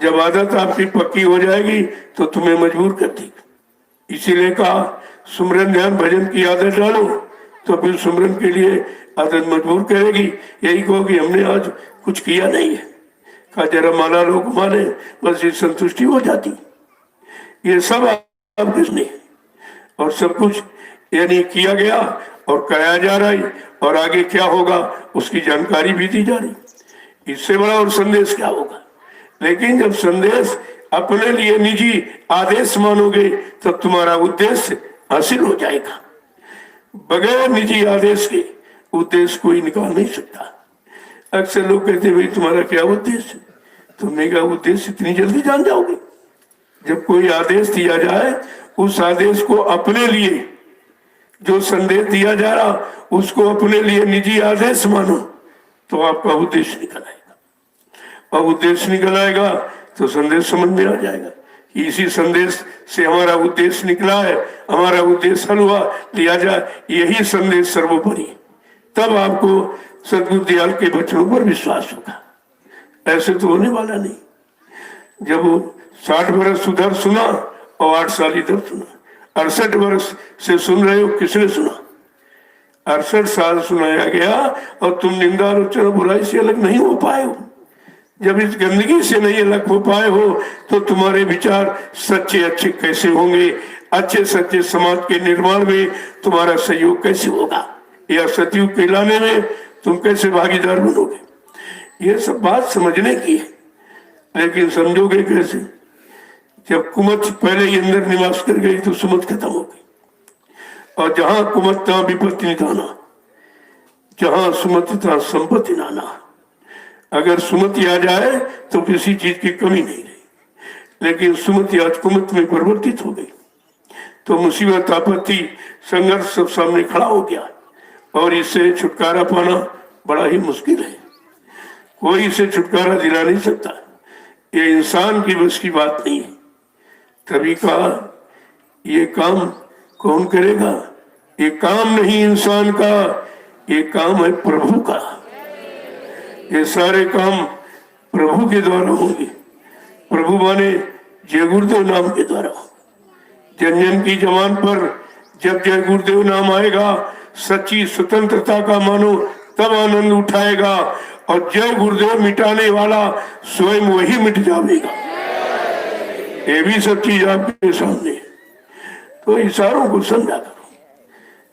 S1: जब आदत आपकी पक्की हो जाएगी तो तुम्हें मजबूर कर देगी। इसीलिए कहा सुमरन ध्यान भजन की आदत डालो तो फिर सुमरन के लिए आदत मजबूर करेगी। यही कहो कि हमने आज कुछ किया नहीं है, कहा जरा माला लोग माने, बस ये संतुष्टि हो जाती। ये सब आप किसने और सब कुछ यानी किया गया और कराया जा रहा है, और आगे क्या होगा उसकी जानकारी भी दी जा रही। इससे बड़ा और संदेश क्या होगा? लेकिन जब संदेश अपने लिए निजी आदेश मानोगे तब तुम्हारा उद्देश्य हासिल हो जाएगा। बगैर निजी आदेश के उद्देश्य कोई निकाल नहीं सकता। अक्सर लोग कहते भाई तुम्हारा क्या उद्देश्य? तुमने क्या उद्देश्य इतनी जल्दी जान जाओगे? जब कोई आदेश दिया जाए उस आदेश को अपने लिए, जो संदेश दिया जा रहा उसको अपने लिए निजी आदेश मानो तो आपका उद्देश्य निकल आएगा, और उद्देश्य निकल आएगा तो संदेश समझ में आ जाएगा। इसी संदेश से हमारा उद्देश्य निकला है, हमारा उद्देश्य हल हुआ, लिया जाए यही संदेश सर्वोपरि, तब आपको सदगुरु दयाल के वचनों पर विश्वास होगा। ऐसे तो होने वाला नहीं। जब 60 वर्ष उधर सुना और 8 साल इधर सुना, 68 वर्ष से सुन रहे हो, किसने सुना? 68 साल सुनाया गया और तुम निंदा आलोचना बुराई से अलग नहीं हो पाए हो। जब इस गंदगी से नहीं अलग हो पाए हो तो तुम्हारे विचार सच्चे अच्छे कैसे होंगे? अच्छे सच्चे समाज के निर्माण में तुम्हारा सहयोग कैसे होगा? या सतयुग कहलाने में तुम कैसे भागीदार बनोगे? ये सब बात समझने की है, लेकिन समझोगे कैसे? जब कुमत पहले ही अंदर निवास कर गई तो सुमत खत्म हो गई, और जहां कुमत तहां विपत्ति निधाना, जहां सुमति तहां संपत्ति नाना। अगर सुमति आ जाए तो किसी चीज की कमी नहीं रही, लेकिन सुमति आज कुमत में परिवर्तित हो गई तो मुसीबत आपत्ति संघर्ष सब सामने खड़ा हो गया, और इससे छुटकारा पाना बड़ा ही मुश्किल है। कोई इसे छुटकारा दिला नहीं सकता, ये इंसान की बस की बात नहीं है। तभी कहा ये काम कौन करेगा? ये काम नहीं इंसान का, ये काम है प्रभु का। ये सारे काम प्रभु के द्वारा होंगे। प्रभु माने जय गुरुदेव नाम के द्वारा। जन जन की जबान पर जब जय गुरुदेव नाम आएगा, सच्ची स्वतंत्रता का मानो तब आनंद उठाएगा, और जय गुरुदेव मिटाने वाला स्वयं वही मिट जाएगा। ये भी सब चीज आपके सामने। तो इशारों को समझा करो,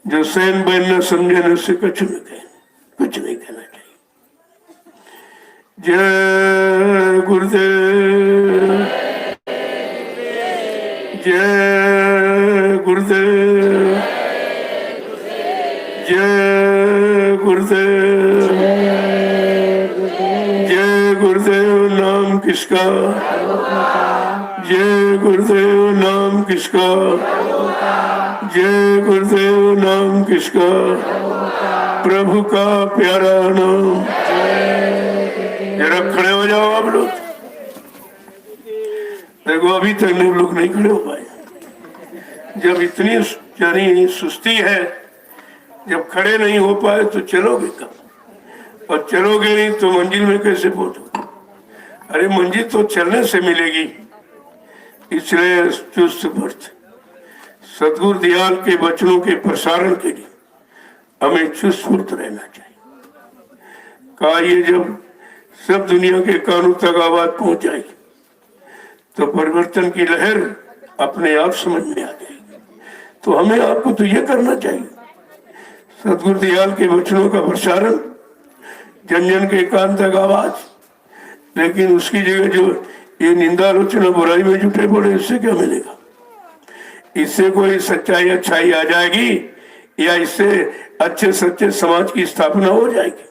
S1: जो सैन बैन न समझे न उससे कुछ न कहे, कुछ नहीं कहना चाहिए। जय गुरुदेव, जय गुरुदेव, जय गुरुदेव, जय गुरुदेव नाम किसका? जय गुरुदेव नाम किसका? जय गुरुदेव नाम किसका? प्रभु का प्यारा नाम। जरा खड़े हो जाओ आप लोग। देखो अभी तक लोग नहीं खड़े हो पाए। जब इतनी यानी सुस्ती है, जब खड़े नहीं हो पाए तो चलोगे कब? और चलोगे नहीं तो मंजिल में कैसे पहुंचोगे? अरे मंजिल तो चलने से मिलेगी, इसलिए चुस्त पुरुष सदगुरु दयाल के वचनों के प्रसारण के लिए हमें चुस्त पुरुष रहना चाहिए। कहा ये जब सब दुनिया के कानों तक आवाज पहुंच जाएगी तो परिवर्तन की लहर अपने आप समझ में आ जाएगी। तो हमें आपको तो ये करना चाहिए, सदगुरु दयाल के वचनों का प्रसारण, जन जन के कान तक आवाज। लेकिन उसकी जगह जो ये निंदा आलोचना बुराई में जुटे पड़े, इससे क्या मिलेगा? इससे कोई सच्चाई अच्छाई आ जाएगी या इससे अच्छे सच्चे समाज की स्थापना हो जाएगी?